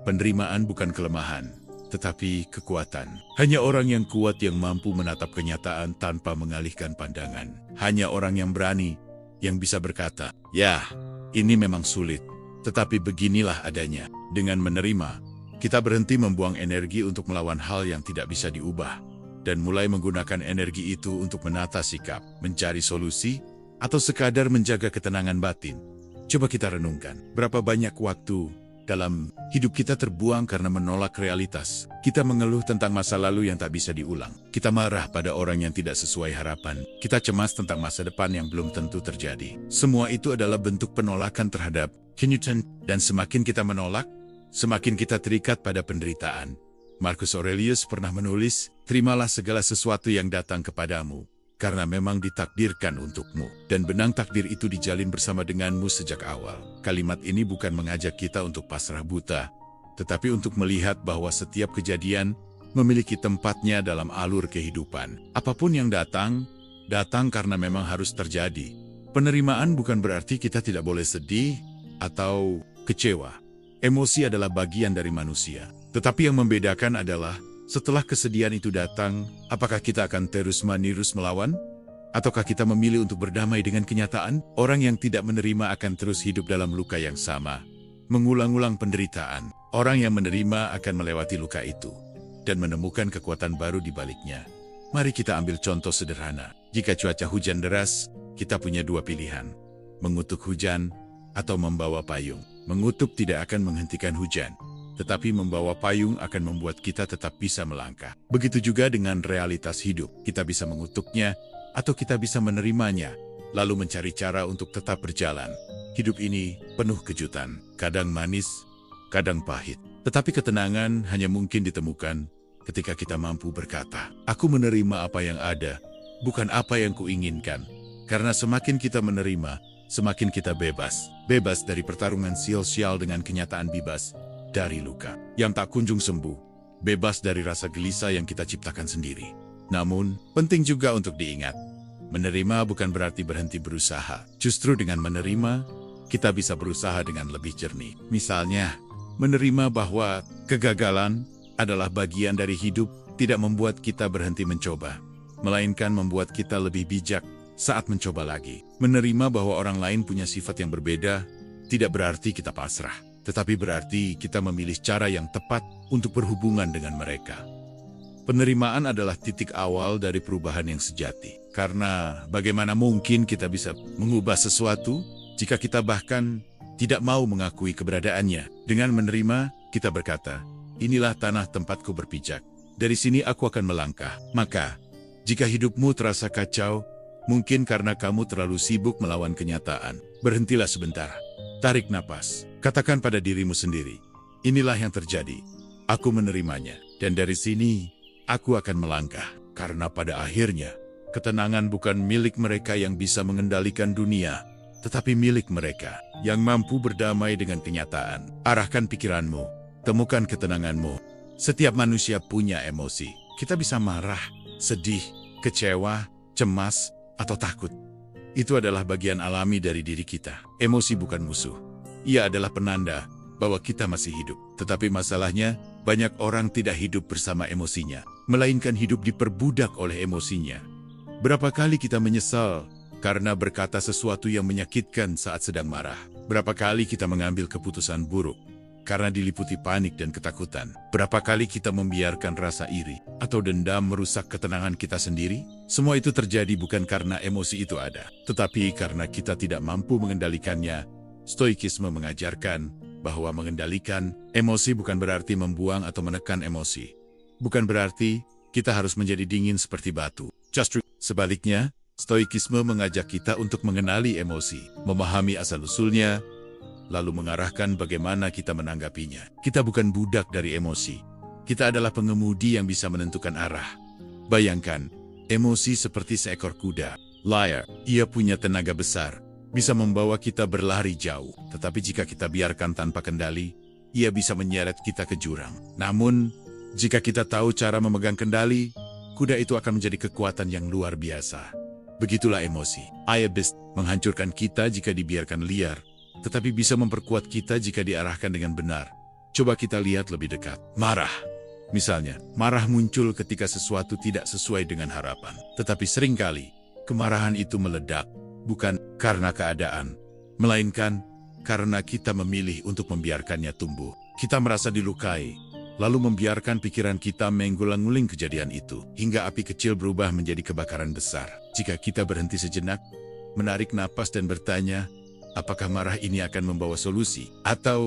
Penerimaan bukan kelemahan, tetapi kekuatan. Hanya orang yang kuat yang mampu menatap kenyataan tanpa mengalihkan pandangan. Hanya orang yang berani yang bisa berkata, ya, ini memang sulit, tetapi beginilah adanya. Dengan menerima, kita berhenti membuang energi untuk melawan hal yang tidak bisa diubah, dan mulai menggunakan energi itu untuk menata sikap, mencari solusi, atau sekadar menjaga ketenangan batin. Coba kita renungkan, berapa banyak waktu dalam hidup kita terbuang karena menolak realitas. Kita mengeluh tentang masa lalu yang tak bisa diulang. Kita marah pada orang yang tidak sesuai harapan. Kita cemas tentang masa depan yang belum tentu terjadi. Semua itu adalah bentuk penolakan terhadap kenyataan. Dan semakin kita menolak, semakin kita terikat pada penderitaan. Marcus Aurelius pernah menulis, terimalah segala sesuatu yang datang kepadamu, karena memang ditakdirkan untukmu. Dan benang takdir itu dijalin bersama denganmu sejak awal. Kalimat ini bukan mengajak kita untuk pasrah buta, tetapi untuk melihat bahwa setiap kejadian memiliki tempatnya dalam alur kehidupan. Apapun yang datang, datang karena memang harus terjadi. Penerimaan bukan berarti kita tidak boleh sedih atau kecewa. Emosi adalah bagian dari manusia. Tetapi yang membedakan adalah, setelah kesedihan itu datang, apakah kita akan terus-menerus melawan? Ataukah kita memilih untuk berdamai dengan kenyataan? Orang yang tidak menerima akan terus hidup dalam luka yang sama, mengulang-ulang penderitaan. Orang yang menerima akan melewati luka itu, dan menemukan kekuatan baru di baliknya. Mari kita ambil contoh sederhana. Jika cuaca hujan deras, kita punya dua pilihan. Mengutuk hujan, atau membawa payung. Mengutuk tidak akan menghentikan hujan, tetapi membawa payung akan membuat kita tetap bisa melangkah. Begitu juga dengan realitas hidup. Kita bisa mengutuknya, atau kita bisa menerimanya, lalu mencari cara untuk tetap berjalan. Hidup ini penuh kejutan, kadang manis, kadang pahit. Tetapi ketenangan hanya mungkin ditemukan ketika kita mampu berkata, aku menerima apa yang ada, bukan apa yang kuinginkan. Karena semakin kita menerima, semakin kita bebas. Bebas dari pertarungan sial-sial dengan kenyataan, bebas dari luka yang tak kunjung sembuh, bebas dari rasa gelisah yang kita ciptakan sendiri. Namun, penting juga untuk diingat, menerima bukan berarti berhenti berusaha. Justru dengan menerima, kita bisa berusaha dengan lebih jernih. Misalnya, menerima bahwa kegagalan adalah bagian dari hidup tidak membuat kita berhenti mencoba, melainkan membuat kita lebih bijak saat mencoba lagi. Menerima bahwa orang lain punya sifat yang berbeda tidak berarti kita pasrah, tetapi berarti kita memilih cara yang tepat untuk berhubungan dengan mereka. Penerimaan adalah titik awal dari perubahan yang sejati. Karena bagaimana mungkin kita bisa mengubah sesuatu jika kita bahkan tidak mau mengakui keberadaannya? Dengan menerima, kita berkata, inilah tanah tempatku berpijak. Dari sini aku akan melangkah. Maka, jika hidupmu terasa kacau, mungkin karena kamu terlalu sibuk melawan kenyataan. Berhentilah sebentar. Tarik napas. Katakan pada dirimu sendiri, inilah yang terjadi. Aku menerimanya. Dan dari sini, aku akan melangkah. Karena pada akhirnya, ketenangan bukan milik mereka yang bisa mengendalikan dunia, tetapi milik mereka yang mampu berdamai dengan kenyataan. Arahkan pikiranmu. Temukan ketenanganmu. Setiap manusia punya emosi. Kita bisa marah, sedih, kecewa, cemas, atau takut. Itu adalah bagian alami dari diri kita. Emosi bukan musuh. Ia adalah penanda bahwa kita masih hidup. Tetapi masalahnya, banyak orang tidak hidup bersama emosinya, melainkan hidup diperbudak oleh emosinya. Berapa kali kita menyesal karena berkata sesuatu yang menyakitkan saat sedang marah? Berapa kali kita mengambil keputusan buruk karena diliputi panik dan ketakutan? Berapa kali kita membiarkan rasa iri atau dendam merusak ketenangan kita sendiri? Semua itu terjadi bukan karena emosi itu ada, tetapi karena kita tidak mampu mengendalikannya. Stoikisme mengajarkan bahwa mengendalikan emosi bukan berarti membuang atau menekan emosi. Bukan berarti kita harus menjadi dingin seperti batu. Sebaliknya, stoikisme mengajak kita untuk mengenali emosi, memahami asal-usulnya, lalu mengarahkan bagaimana kita menanggapinya. Kita bukan budak dari emosi. Kita adalah pengemudi yang bisa menentukan arah. Bayangkan, emosi seperti seekor kuda. Liar, ia punya tenaga besar, bisa membawa kita berlari jauh. Tetapi jika kita biarkan tanpa kendali, ia bisa menyeret kita ke jurang. Namun, jika kita tahu cara memegang kendali, kuda itu akan menjadi kekuatan yang luar biasa. Begitulah emosi. Beast menghancurkan kita jika dibiarkan liar, tetapi bisa memperkuat kita jika diarahkan dengan benar. Coba kita lihat lebih dekat. Marah. Misalnya, marah muncul ketika sesuatu tidak sesuai dengan harapan. Tetapi seringkali, kemarahan itu meledak, bukan karena keadaan, melainkan karena kita memilih untuk membiarkannya tumbuh. Kita merasa dilukai, lalu membiarkan pikiran kita mengulang-ulang kejadian itu, hingga api kecil berubah menjadi kebakaran besar. Jika kita berhenti sejenak, menarik napas dan bertanya, apakah marah ini akan membawa solusi, atau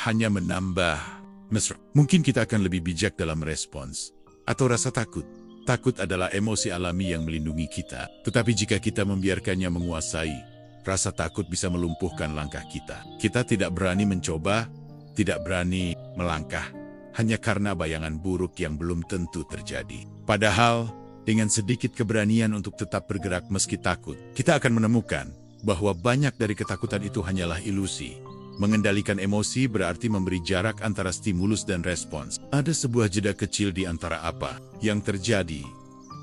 hanya menambah mesra? Mungkin kita akan lebih bijak dalam respons. Atau rasa takut. Takut adalah emosi alami yang melindungi kita. Tetapi jika kita membiarkannya menguasai, rasa takut bisa melumpuhkan langkah kita. Kita tidak berani mencoba, tidak berani melangkah, hanya karena bayangan buruk yang belum tentu terjadi. Padahal, dengan sedikit keberanian untuk tetap bergerak meski takut, kita akan menemukan bahwa banyak dari ketakutan itu hanyalah ilusi. Mengendalikan emosi berarti memberi jarak antara stimulus dan respons. Ada sebuah jeda kecil di antara apa yang terjadi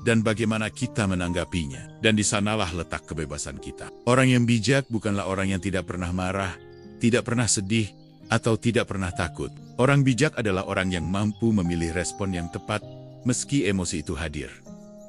dan bagaimana kita menanggapinya. Dan di sanalah letak kebebasan kita. Orang yang bijak bukanlah orang yang tidak pernah marah, tidak pernah sedih, atau tidak pernah takut. Orang bijak adalah orang yang mampu memilih respon yang tepat meski emosi itu hadir.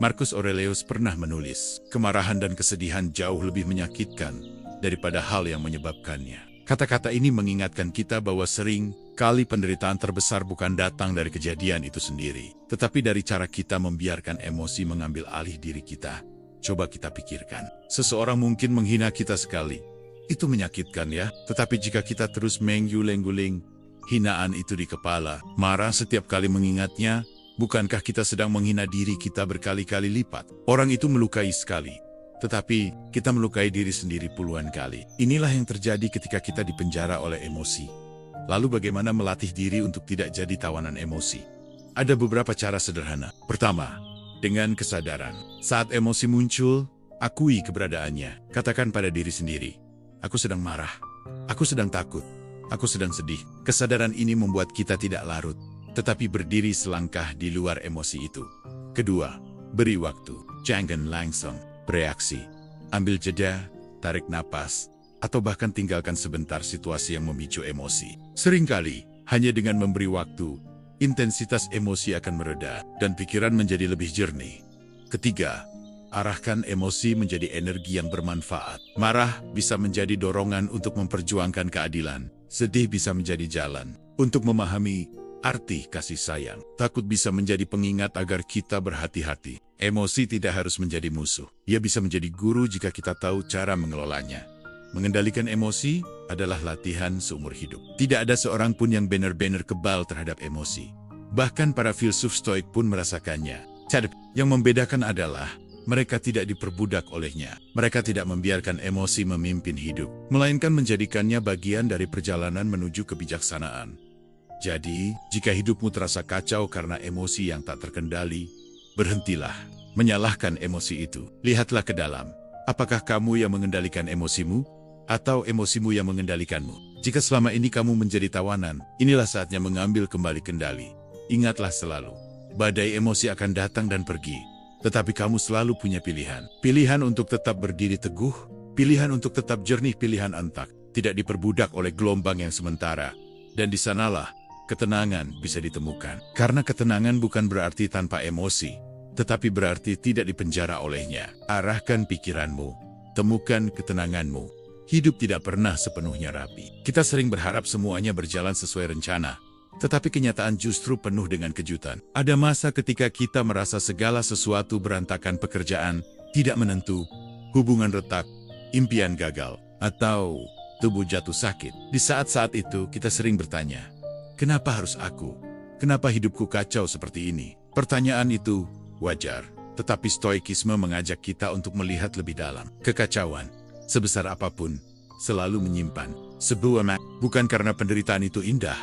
Marcus Aurelius pernah menulis, kemarahan dan kesedihan jauh lebih menyakitkan daripada hal yang menyebabkannya. Kata-kata ini mengingatkan kita bahwa sering kali penderitaan terbesar bukan datang dari kejadian itu sendiri, tetapi dari cara kita membiarkan emosi mengambil alih diri kita. Coba kita pikirkan, seseorang mungkin menghina kita sekali. Itu menyakitkan ya, tetapi jika kita terus mengulang-ulang hinaan itu di kepala, marah setiap kali mengingatnya, bukankah kita sedang menghina diri kita berkali-kali lipat? Orang itu melukai sekali. Tetapi, kita melukai diri sendiri puluhan kali. Inilah yang terjadi ketika kita dipenjara oleh emosi. Lalu bagaimana melatih diri untuk tidak jadi tawanan emosi? Ada beberapa cara sederhana. Pertama, dengan kesadaran. Saat emosi muncul, akui keberadaannya. Katakan pada diri sendiri, aku sedang marah, aku sedang takut, aku sedang sedih. Kesadaran ini membuat kita tidak larut, tetapi berdiri selangkah di luar emosi itu. Kedua, beri waktu. Jangan langsung bereaksi, ambil jeda, tarik napas, atau bahkan tinggalkan sebentar situasi yang memicu emosi. Seringkali, hanya dengan memberi waktu, intensitas emosi akan mereda dan pikiran menjadi lebih jernih. Ketiga, arahkan emosi menjadi energi yang bermanfaat. Marah bisa menjadi dorongan untuk memperjuangkan keadilan. Sedih bisa menjadi jalan untuk memahami arti kasih sayang. Takut bisa menjadi pengingat agar kita berhati-hati. Emosi tidak harus menjadi musuh. Ia bisa menjadi guru jika kita tahu cara mengelolanya. Mengendalikan emosi adalah latihan seumur hidup. Tidak ada seorang pun yang benar-benar kebal terhadap emosi. Bahkan para filsuf stoik pun merasakannya. Yang membedakan adalah mereka tidak diperbudak olehnya. Mereka tidak membiarkan emosi memimpin hidup, melainkan menjadikannya bagian dari perjalanan menuju kebijaksanaan. Jadi, jika hidupmu terasa kacau karena emosi yang tak terkendali, berhentilah menyalahkan emosi itu. Lihatlah ke dalam. Apakah kamu yang mengendalikan emosimu, atau emosimu yang mengendalikanmu? Jika selama ini kamu menjadi tawanan, inilah saatnya mengambil kembali kendali. Ingatlah selalu, badai emosi akan datang dan pergi. Tetapi kamu selalu punya pilihan. Pilihan untuk tetap berdiri teguh, pilihan untuk tetap jernih, pilihan antak, tidak diperbudak oleh gelombang yang sementara. Dan di sanalah ketenangan bisa ditemukan. Karena ketenangan bukan berarti tanpa emosi, tetapi berarti tidak dipenjara olehnya. Arahkan pikiranmu, temukan ketenanganmu. Hidup tidak pernah sepenuhnya rapi. Kita sering berharap semuanya berjalan sesuai rencana, tetapi kenyataan justru penuh dengan kejutan. Ada masa ketika kita merasa segala sesuatu berantakan, pekerjaan tidak menentu, hubungan retak, impian gagal, atau tubuh jatuh sakit. Di saat-saat itu kita sering bertanya, kenapa harus aku? Kenapa hidupku kacau seperti ini? Pertanyaan itu wajar, tetapi stoikisme mengajak kita untuk melihat lebih dalam. Kekacauan, sebesar apapun, selalu menyimpan sebuah makna. Bukan karena penderitaan itu indah,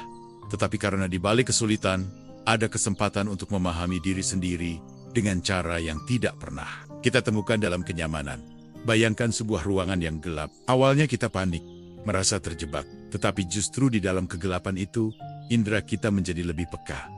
tetapi karena di balik kesulitan, ada kesempatan untuk memahami diri sendiri dengan cara yang tidak pernah kita temukan dalam kenyamanan. Bayangkan sebuah ruangan yang gelap. Awalnya kita panik, merasa terjebak. Tetapi justru di dalam kegelapan itu, indera kita menjadi lebih peka.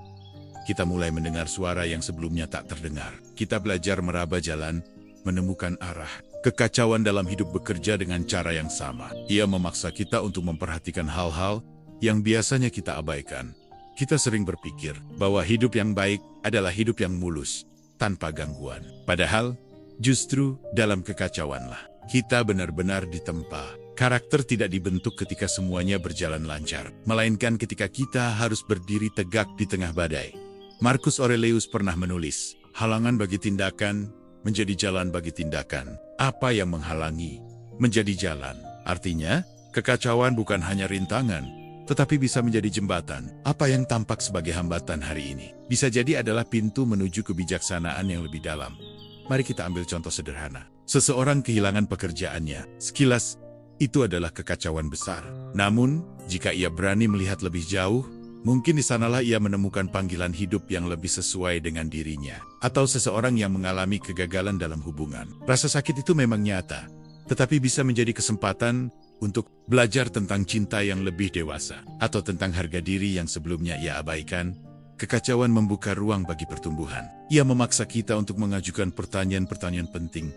Kita mulai mendengar suara yang sebelumnya tak terdengar. Kita belajar meraba jalan, menemukan arah. Kekacauan dalam hidup bekerja dengan cara yang sama. Ia memaksa kita untuk memperhatikan hal-hal yang biasanya kita abaikan. Kita sering berpikir bahwa hidup yang baik adalah hidup yang mulus, tanpa gangguan. Padahal, justru dalam kekacauanlah kita benar-benar ditempa. Karakter tidak dibentuk ketika semuanya berjalan lancar, melainkan ketika kita harus berdiri tegak di tengah badai. Marcus Aurelius pernah menulis, halangan bagi tindakan menjadi jalan bagi tindakan. Apa yang menghalangi menjadi jalan. Artinya, kekacauan bukan hanya rintangan, tetapi bisa menjadi jembatan. Apa yang tampak sebagai hambatan hari ini bisa jadi adalah pintu menuju kebijaksanaan yang lebih dalam. Mari kita ambil contoh sederhana. Seseorang kehilangan pekerjaannya. Sekilas, itu adalah kekacauan besar. Namun, jika ia berani melihat lebih jauh, mungkin di sanalah ia menemukan panggilan hidup yang lebih sesuai dengan dirinya. Atau seseorang yang mengalami kegagalan dalam hubungan. Rasa sakit itu memang nyata, tetapi bisa menjadi kesempatan untuk belajar tentang cinta yang lebih dewasa. Atau tentang harga diri yang sebelumnya ia abaikan. Kekacauan membuka ruang bagi pertumbuhan. Ia memaksa kita untuk mengajukan pertanyaan-pertanyaan penting.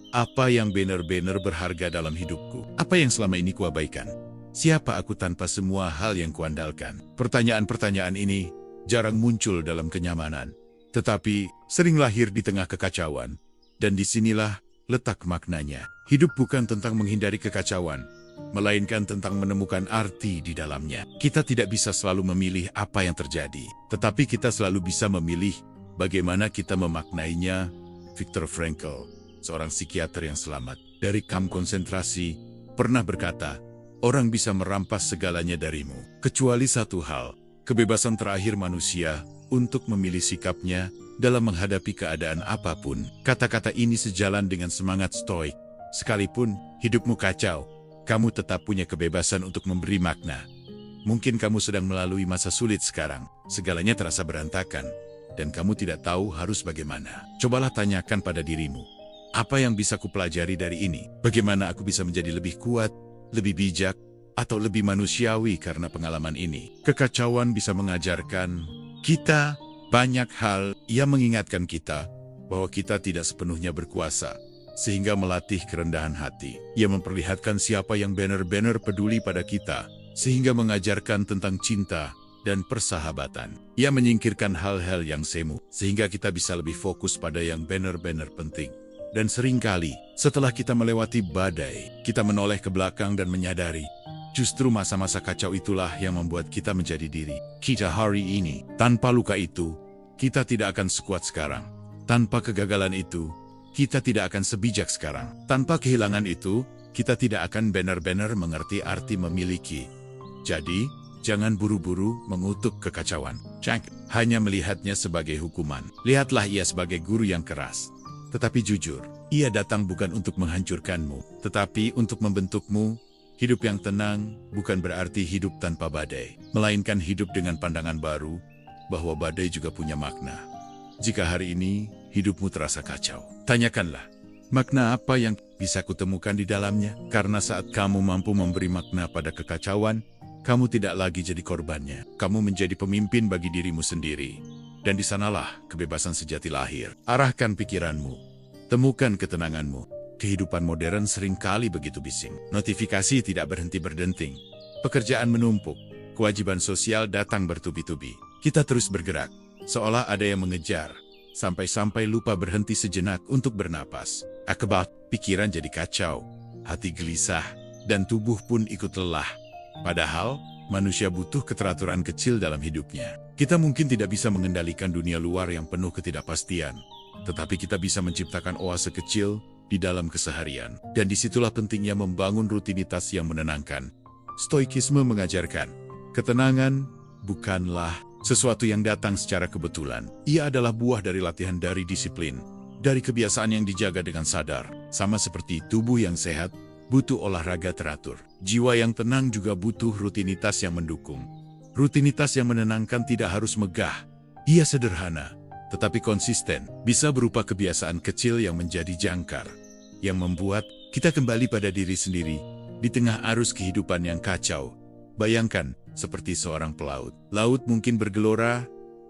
Apa yang benar-benar berharga dalam hidupku? Apa yang selama ini kuabaikan? Siapa aku tanpa semua hal yang kuandalkan? Pertanyaan-pertanyaan ini jarang muncul dalam kenyamanan, tetapi sering lahir di tengah kekacauan. Dan disinilah letak maknanya. Hidup bukan tentang menghindari kekacauan, melainkan tentang menemukan arti di dalamnya. Kita tidak bisa selalu memilih apa yang terjadi, tetapi kita selalu bisa memilih bagaimana kita memaknainya. Viktor Frankl, seorang psikiater yang selamat dari kamp konsentrasi, pernah berkata, orang bisa merampas segalanya darimu, kecuali satu hal, kebebasan terakhir manusia untuk memilih sikapnya dalam menghadapi keadaan apapun. Kata-kata ini sejalan dengan semangat stoik. Sekalipun hidupmu kacau, kamu tetap punya kebebasan untuk memberi makna. Mungkin kamu sedang melalui masa sulit sekarang, segalanya terasa berantakan, dan kamu tidak tahu harus bagaimana. Cobalah tanyakan pada dirimu, apa yang bisa kupelajari dari ini? Bagaimana aku bisa menjadi lebih kuat, lebih bijak, atau lebih manusiawi karena pengalaman ini? Kekacauan bisa mengajarkan kita banyak hal. Ia mengingatkan kita bahwa kita tidak sepenuhnya berkuasa, sehingga melatih kerendahan hati. Ia memperlihatkan siapa yang benar-benar peduli pada kita, sehingga mengajarkan tentang cinta dan persahabatan. Ia menyingkirkan hal-hal yang semu, sehingga kita bisa lebih fokus pada yang benar-benar penting. Dan seringkali, setelah kita melewati badai, kita menoleh ke belakang dan menyadari, justru masa-masa kacau itulah yang membuat kita menjadi diri kita hari ini. Tanpa luka itu, kita tidak akan sekuat sekarang. Tanpa kegagalan itu, kita tidak akan sebijak sekarang. Tanpa kehilangan itu, kita tidak akan benar-benar mengerti arti memiliki. Jadi, jangan buru-buru mengutuk kekacauan. Jangan hanya melihatnya sebagai hukuman. Lihatlah ia sebagai guru yang keras. Tetapi jujur, ia datang bukan untuk menghancurkanmu, tetapi untuk membentukmu. Hidup yang tenang bukan berarti hidup tanpa badai, melainkan hidup dengan pandangan baru, bahwa badai juga punya makna. Jika hari ini hidupmu terasa kacau, tanyakanlah, makna apa yang bisa kutemukan di dalamnya? Karena saat kamu mampu memberi makna pada kekacauan, kamu tidak lagi jadi korbannya. Kamu menjadi pemimpin bagi dirimu sendiri. Dan di sanalah kebebasan sejati lahir. Arahkan pikiranmu, temukan ketenanganmu. Kehidupan modern seringkali begitu bising. Notifikasi tidak berhenti berdenting. Pekerjaan menumpuk, kewajiban sosial datang bertubi-tubi. Kita terus bergerak, seolah ada yang mengejar, sampai-sampai lupa berhenti sejenak untuk bernapas. Akibat, pikiran jadi kacau, hati gelisah, dan tubuh pun ikut lelah. Padahal, manusia butuh keteraturan kecil dalam hidupnya. Kita mungkin tidak bisa mengendalikan dunia luar yang penuh ketidakpastian, tetapi kita bisa menciptakan oase kecil di dalam keseharian. Dan disitulah pentingnya membangun rutinitas yang menenangkan. Stoikisme mengajarkan, ketenangan bukanlah sesuatu yang datang secara kebetulan. Ia adalah buah dari latihan, dari disiplin, dari kebiasaan yang dijaga dengan sadar. Sama seperti tubuh yang sehat butuh olahraga teratur. Jiwa yang tenang juga butuh rutinitas yang mendukung. Rutinitas yang menenangkan tidak harus megah. Ia sederhana, tetapi konsisten. Bisa berupa kebiasaan kecil yang menjadi jangkar, yang membuat kita kembali pada diri sendiri di tengah arus kehidupan yang kacau. Bayangkan, seperti seorang pelaut. Laut mungkin bergelora,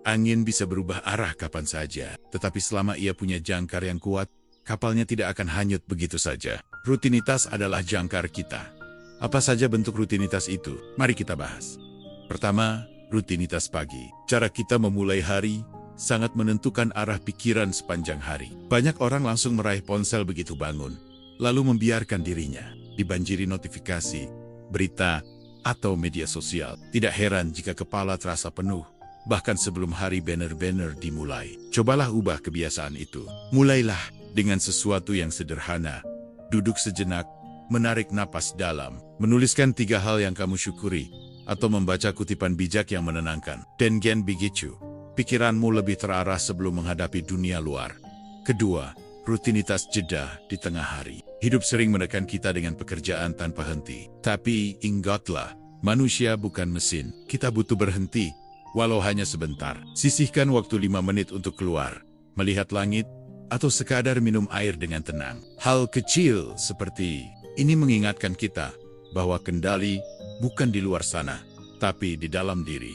angin bisa berubah arah kapan saja. Tetapi selama ia punya jangkar yang kuat, kapalnya tidak akan hanyut begitu saja. Rutinitas adalah jangkar kita. Apa saja bentuk rutinitas itu? Mari kita bahas. Pertama, rutinitas pagi. Cara kita memulai hari sangat menentukan arah pikiran sepanjang hari. Banyak orang langsung meraih ponsel begitu bangun, lalu membiarkan dirinya dibanjiri notifikasi, berita, atau media sosial. Tidak heran jika kepala terasa penuh, bahkan sebelum hari benar-benar dimulai. Cobalah ubah kebiasaan itu. Mulailah dengan sesuatu yang sederhana. Duduk sejenak, menarik napas dalam, menuliskan 3 hal yang kamu syukuri, atau membaca kutipan bijak yang menenangkan. Dengan begitu, pikiranmu lebih terarah sebelum menghadapi dunia luar. Kedua, rutinitas jeda di tengah hari. Hidup sering menekan kita dengan pekerjaan tanpa henti. Tapi ingatlah, manusia bukan mesin. Kita butuh berhenti, walau hanya sebentar. Sisihkan waktu 5 menit untuk keluar, melihat langit, atau sekadar minum air dengan tenang. Hal kecil seperti ini mengingatkan kita bahwa kendali bukan di luar sana, tapi di dalam diri.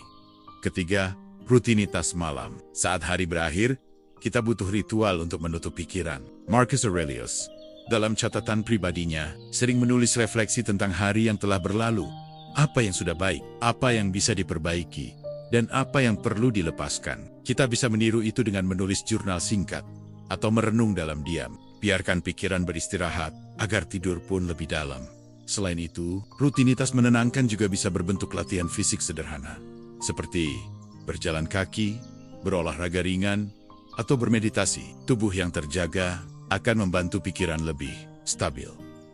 Ketiga, rutinitas malam. Saat hari berakhir, kita butuh ritual untuk menutup pikiran. Marcus Aurelius, dalam catatan pribadinya, sering menulis refleksi tentang hari yang telah berlalu. Apa yang sudah baik, apa yang bisa diperbaiki, dan apa yang perlu dilepaskan. Kita bisa meniru itu dengan menulis jurnal singkat, atau merenung dalam diam. Biarkan pikiran beristirahat, agar tidur pun lebih dalam. Selain itu, rutinitas menenangkan juga bisa berbentuk latihan fisik sederhana, seperti berjalan kaki, berolahraga ringan, atau bermeditasi. Tubuh yang terjaga akan membantu pikiran lebih stabil.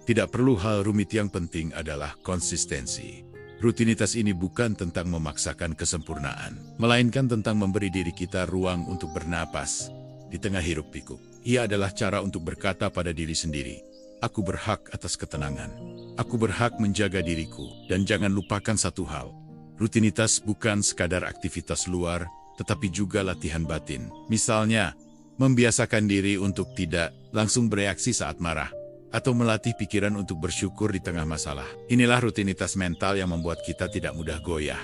Tidak perlu hal rumit, yang penting adalah konsistensi. Rutinitas ini bukan tentang memaksakan kesempurnaan, melainkan tentang memberi diri kita ruang untuk bernapas di tengah hiruk pikuk. Ia adalah cara untuk berkata pada diri sendiri, aku berhak atas ketenangan. Aku berhak menjaga diriku. Dan jangan lupakan satu hal, rutinitas bukan sekadar aktivitas luar, tetapi juga latihan batin. Misalnya, membiasakan diri untuk tidak langsung bereaksi saat marah, atau melatih pikiran untuk bersyukur di tengah masalah. Inilah rutinitas mental yang membuat kita tidak mudah goyah.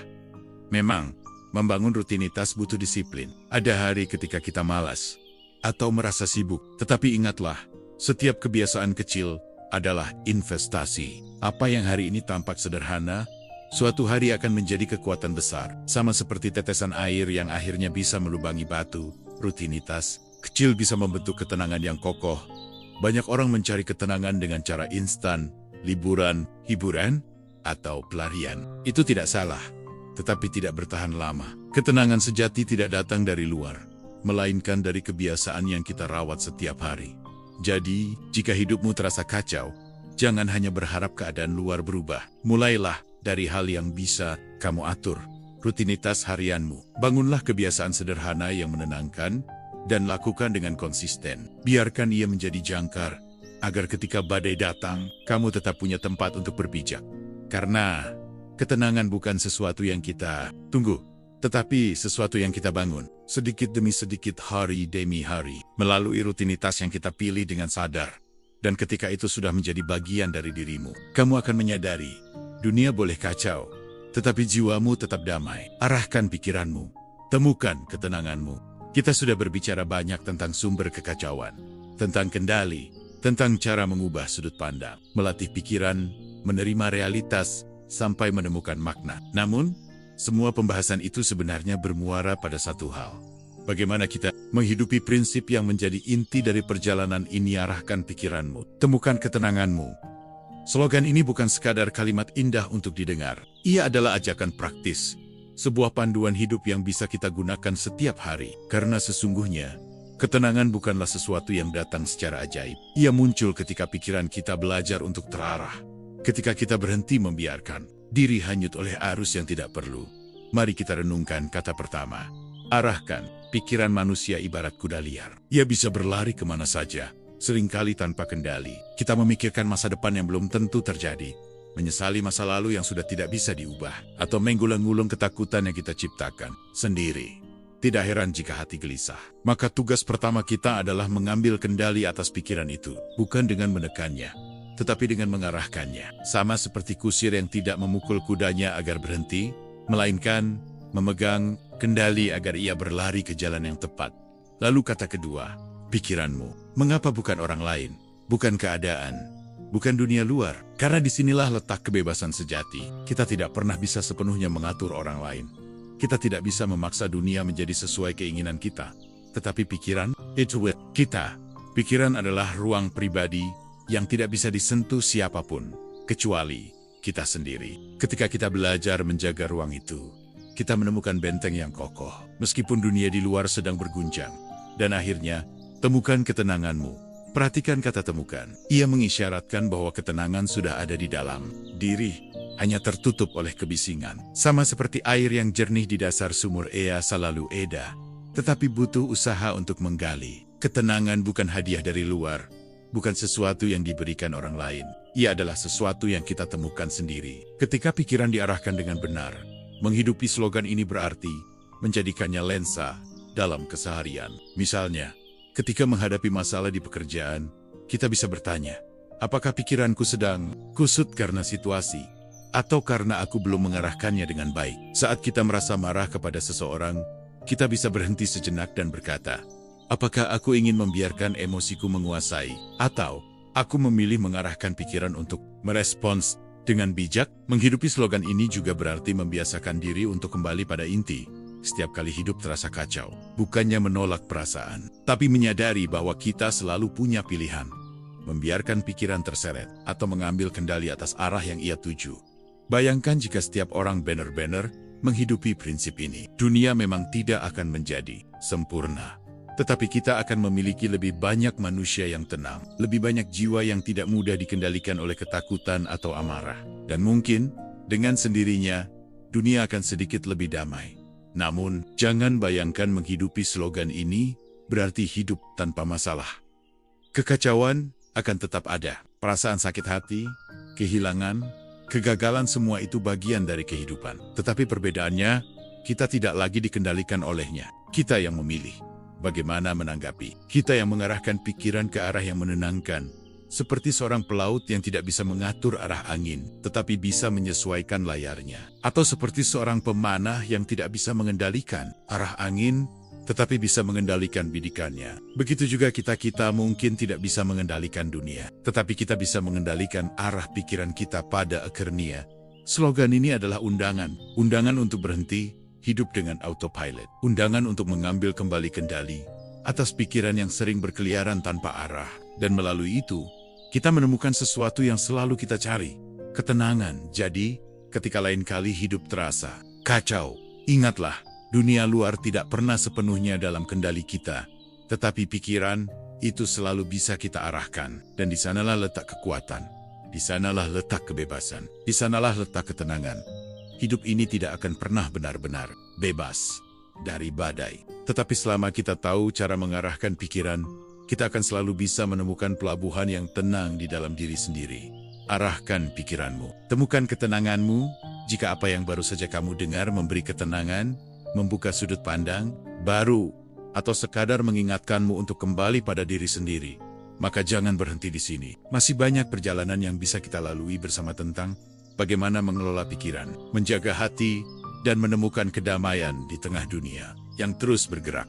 Memang, membangun rutinitas butuh disiplin. Ada hari ketika kita malas, atau merasa sibuk. Tetapi ingatlah, setiap kebiasaan kecil adalah investasi. Apa yang hari ini tampak sederhana, suatu hari akan menjadi kekuatan besar. Sama seperti tetesan air yang akhirnya bisa melubangi batu, rutinitas kecil bisa membentuk ketenangan yang kokoh. Banyak orang mencari ketenangan dengan cara instan, liburan, hiburan, atau pelarian. Itu tidak salah, tetapi tidak bertahan lama. Ketenangan sejati tidak datang dari luar, melainkan dari kebiasaan yang kita rawat setiap hari. Jadi, jika hidupmu terasa kacau, jangan hanya berharap keadaan luar berubah. Mulailah dari hal yang bisa kamu atur. Rutinitas harianmu. Bangunlah kebiasaan sederhana yang menenangkan, dan lakukan dengan konsisten. Biarkan ia menjadi jangkar, agar ketika badai datang, kamu tetap punya tempat untuk berpijak. Karena ketenangan bukan sesuatu yang kita tunggu, tetapi sesuatu yang kita bangun, sedikit demi sedikit, hari demi hari, melalui rutinitas yang kita pilih dengan sadar. Dan ketika itu sudah menjadi bagian dari dirimu, kamu akan menyadari, dunia boleh kacau, tetapi jiwamu tetap damai. Arahkan pikiranmu, temukan ketenanganmu. Kita sudah berbicara banyak tentang sumber kekacauan, tentang kendali, tentang cara mengubah sudut pandang, melatih pikiran, menerima realitas, sampai menemukan makna. Namun, semua pembahasan itu sebenarnya bermuara pada satu hal. Bagaimana kita menghidupi prinsip yang menjadi inti dari perjalanan ini. Arahkan pikiranmu, temukan ketenanganmu. Slogan ini bukan sekadar kalimat indah untuk didengar. Ia adalah ajakan praktis. Sebuah panduan hidup yang bisa kita gunakan setiap hari. Karena sesungguhnya, ketenangan bukanlah sesuatu yang datang secara ajaib. Ia muncul ketika pikiran kita belajar untuk terarah. Ketika kita berhenti membiarkan Diri hanyut oleh arus yang tidak perlu. Mari kita renungkan kata pertama. Arahkan. Pikiran manusia ibarat kuda liar. Ia bisa berlari kemana saja, seringkali tanpa kendali. Kita memikirkan masa depan yang belum tentu terjadi, menyesali masa lalu yang sudah tidak bisa diubah, atau menggulung-gulung ketakutan yang kita ciptakan sendiri. Tidak heran jika hati gelisah. Maka tugas pertama kita adalah mengambil kendali atas pikiran itu, bukan dengan menekannya, tetapi dengan mengarahkannya. Sama seperti kusir yang tidak memukul kudanya agar berhenti, melainkan memegang kendali agar ia berlari ke jalan yang tepat. Lalu kata kedua, pikiranmu. Mengapa bukan orang lain? Bukan keadaan? Bukan dunia luar? Karena disinilah letak kebebasan sejati. Kita tidak pernah bisa sepenuhnya mengatur orang lain. Kita tidak bisa memaksa dunia menjadi sesuai keinginan kita. Tetapi pikiran, it's with kita. Pikiran adalah ruang pribadi yang tidak bisa disentuh siapapun, kecuali kita sendiri. Ketika kita belajar menjaga ruang itu, kita menemukan benteng yang kokoh, meskipun dunia di luar sedang berguncang. Dan akhirnya, temukan ketenanganmu. Perhatikan kata temukan. Ia mengisyaratkan bahwa ketenangan sudah ada di dalam diri, hanya tertutup oleh kebisingan. Sama seperti air yang jernih di dasar sumur Ea selalu ada, tetapi butuh usaha untuk menggali. Ketenangan bukan hadiah dari luar, bukan sesuatu yang diberikan orang lain. Ia adalah sesuatu yang kita temukan sendiri. Ketika pikiran diarahkan dengan benar, menghidupi slogan ini berarti menjadikannya lensa dalam keseharian. Misalnya, ketika menghadapi masalah di pekerjaan, kita bisa bertanya, apakah pikiranku sedang kusut karena situasi, atau karena aku belum mengarahkannya dengan baik? Saat kita merasa marah kepada seseorang, kita bisa berhenti sejenak dan berkata, apakah aku ingin membiarkan emosiku menguasai, atau aku memilih mengarahkan pikiran untuk merespons dengan bijak? Menghidupi slogan ini juga berarti membiasakan diri untuk kembali pada inti. Setiap kali hidup terasa kacau, bukannya menolak perasaan, tapi menyadari bahwa kita selalu punya pilihan. Membiarkan pikiran terseret, atau mengambil kendali atas arah yang ia tuju. Bayangkan jika setiap orang benar-benar menghidupi prinsip ini. Dunia memang tidak akan menjadi sempurna, tetapi kita akan memiliki lebih banyak manusia yang tenang, lebih banyak jiwa yang tidak mudah dikendalikan oleh ketakutan atau amarah. Dan mungkin, dengan sendirinya, dunia akan sedikit lebih damai. Namun, jangan bayangkan menghidupi slogan ini berarti hidup tanpa masalah. Kekacauan akan tetap ada. Perasaan sakit hati, kehilangan, kegagalan, semua itu bagian dari kehidupan. Tetapi perbedaannya, kita tidak lagi dikendalikan olehnya. Kita yang memilih bagaimana menanggapi. Kita yang mengarahkan pikiran ke arah yang menenangkan. Seperti seorang pelaut yang tidak bisa mengatur arah angin, tetapi bisa menyesuaikan layarnya. Atau seperti seorang pemanah yang tidak bisa mengendalikan arah angin, tetapi bisa mengendalikan bidikannya. Begitu juga kita mungkin tidak bisa mengendalikan dunia, tetapi kita bisa mengendalikan arah pikiran kita pada akhirnya. Slogan ini adalah undangan untuk berhenti hidup dengan autopilot. Undangan untuk mengambil kembali kendali atas pikiran yang sering berkeliaran tanpa arah. Dan melalui itu, kita menemukan sesuatu yang selalu kita cari, ketenangan. Jadi, ketika lain kali hidup terasa kacau, ingatlah, dunia luar tidak pernah sepenuhnya dalam kendali kita. Tetapi pikiran, itu selalu bisa kita arahkan. Dan di sanalah letak kekuatan, di sanalah letak kebebasan, di sanalah letak ketenangan. Hidup ini tidak akan pernah benar-benar bebas dari badai. Tetapi selama kita tahu cara mengarahkan pikiran, kita akan selalu bisa menemukan pelabuhan yang tenang di dalam diri sendiri. Arahkan pikiranmu. Temukan ketenanganmu. Jika apa yang baru saja kamu dengar memberi ketenangan, membuka sudut pandang baru, atau sekadar mengingatkanmu untuk kembali pada diri sendiri, maka jangan berhenti di sini. Masih banyak perjalanan yang bisa kita lalui bersama tentang bagaimana mengelola pikiran, menjaga hati, dan menemukan kedamaian di tengah dunia yang terus bergerak.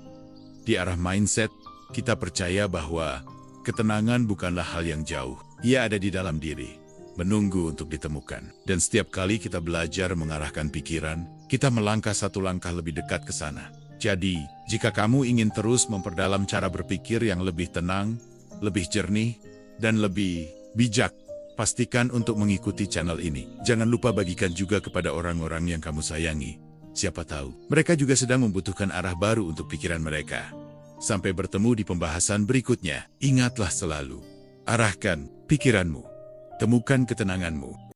Di arah mindset, kita percaya bahwa ketenangan bukanlah hal yang jauh. Ia ada di dalam diri, menunggu untuk ditemukan. Dan setiap kali kita belajar mengarahkan pikiran, kita melangkah satu langkah lebih dekat ke sana. Jadi, jika kamu ingin terus memperdalam cara berpikir yang lebih tenang, lebih jernih, dan lebih bijak, pastikan untuk mengikuti channel ini. Jangan lupa bagikan juga kepada orang-orang yang kamu sayangi. Siapa tahu, mereka juga sedang membutuhkan arah baru untuk pikiran mereka. Sampai bertemu di pembahasan berikutnya. Ingatlah selalu, arahkan pikiranmu, temukan ketenanganmu.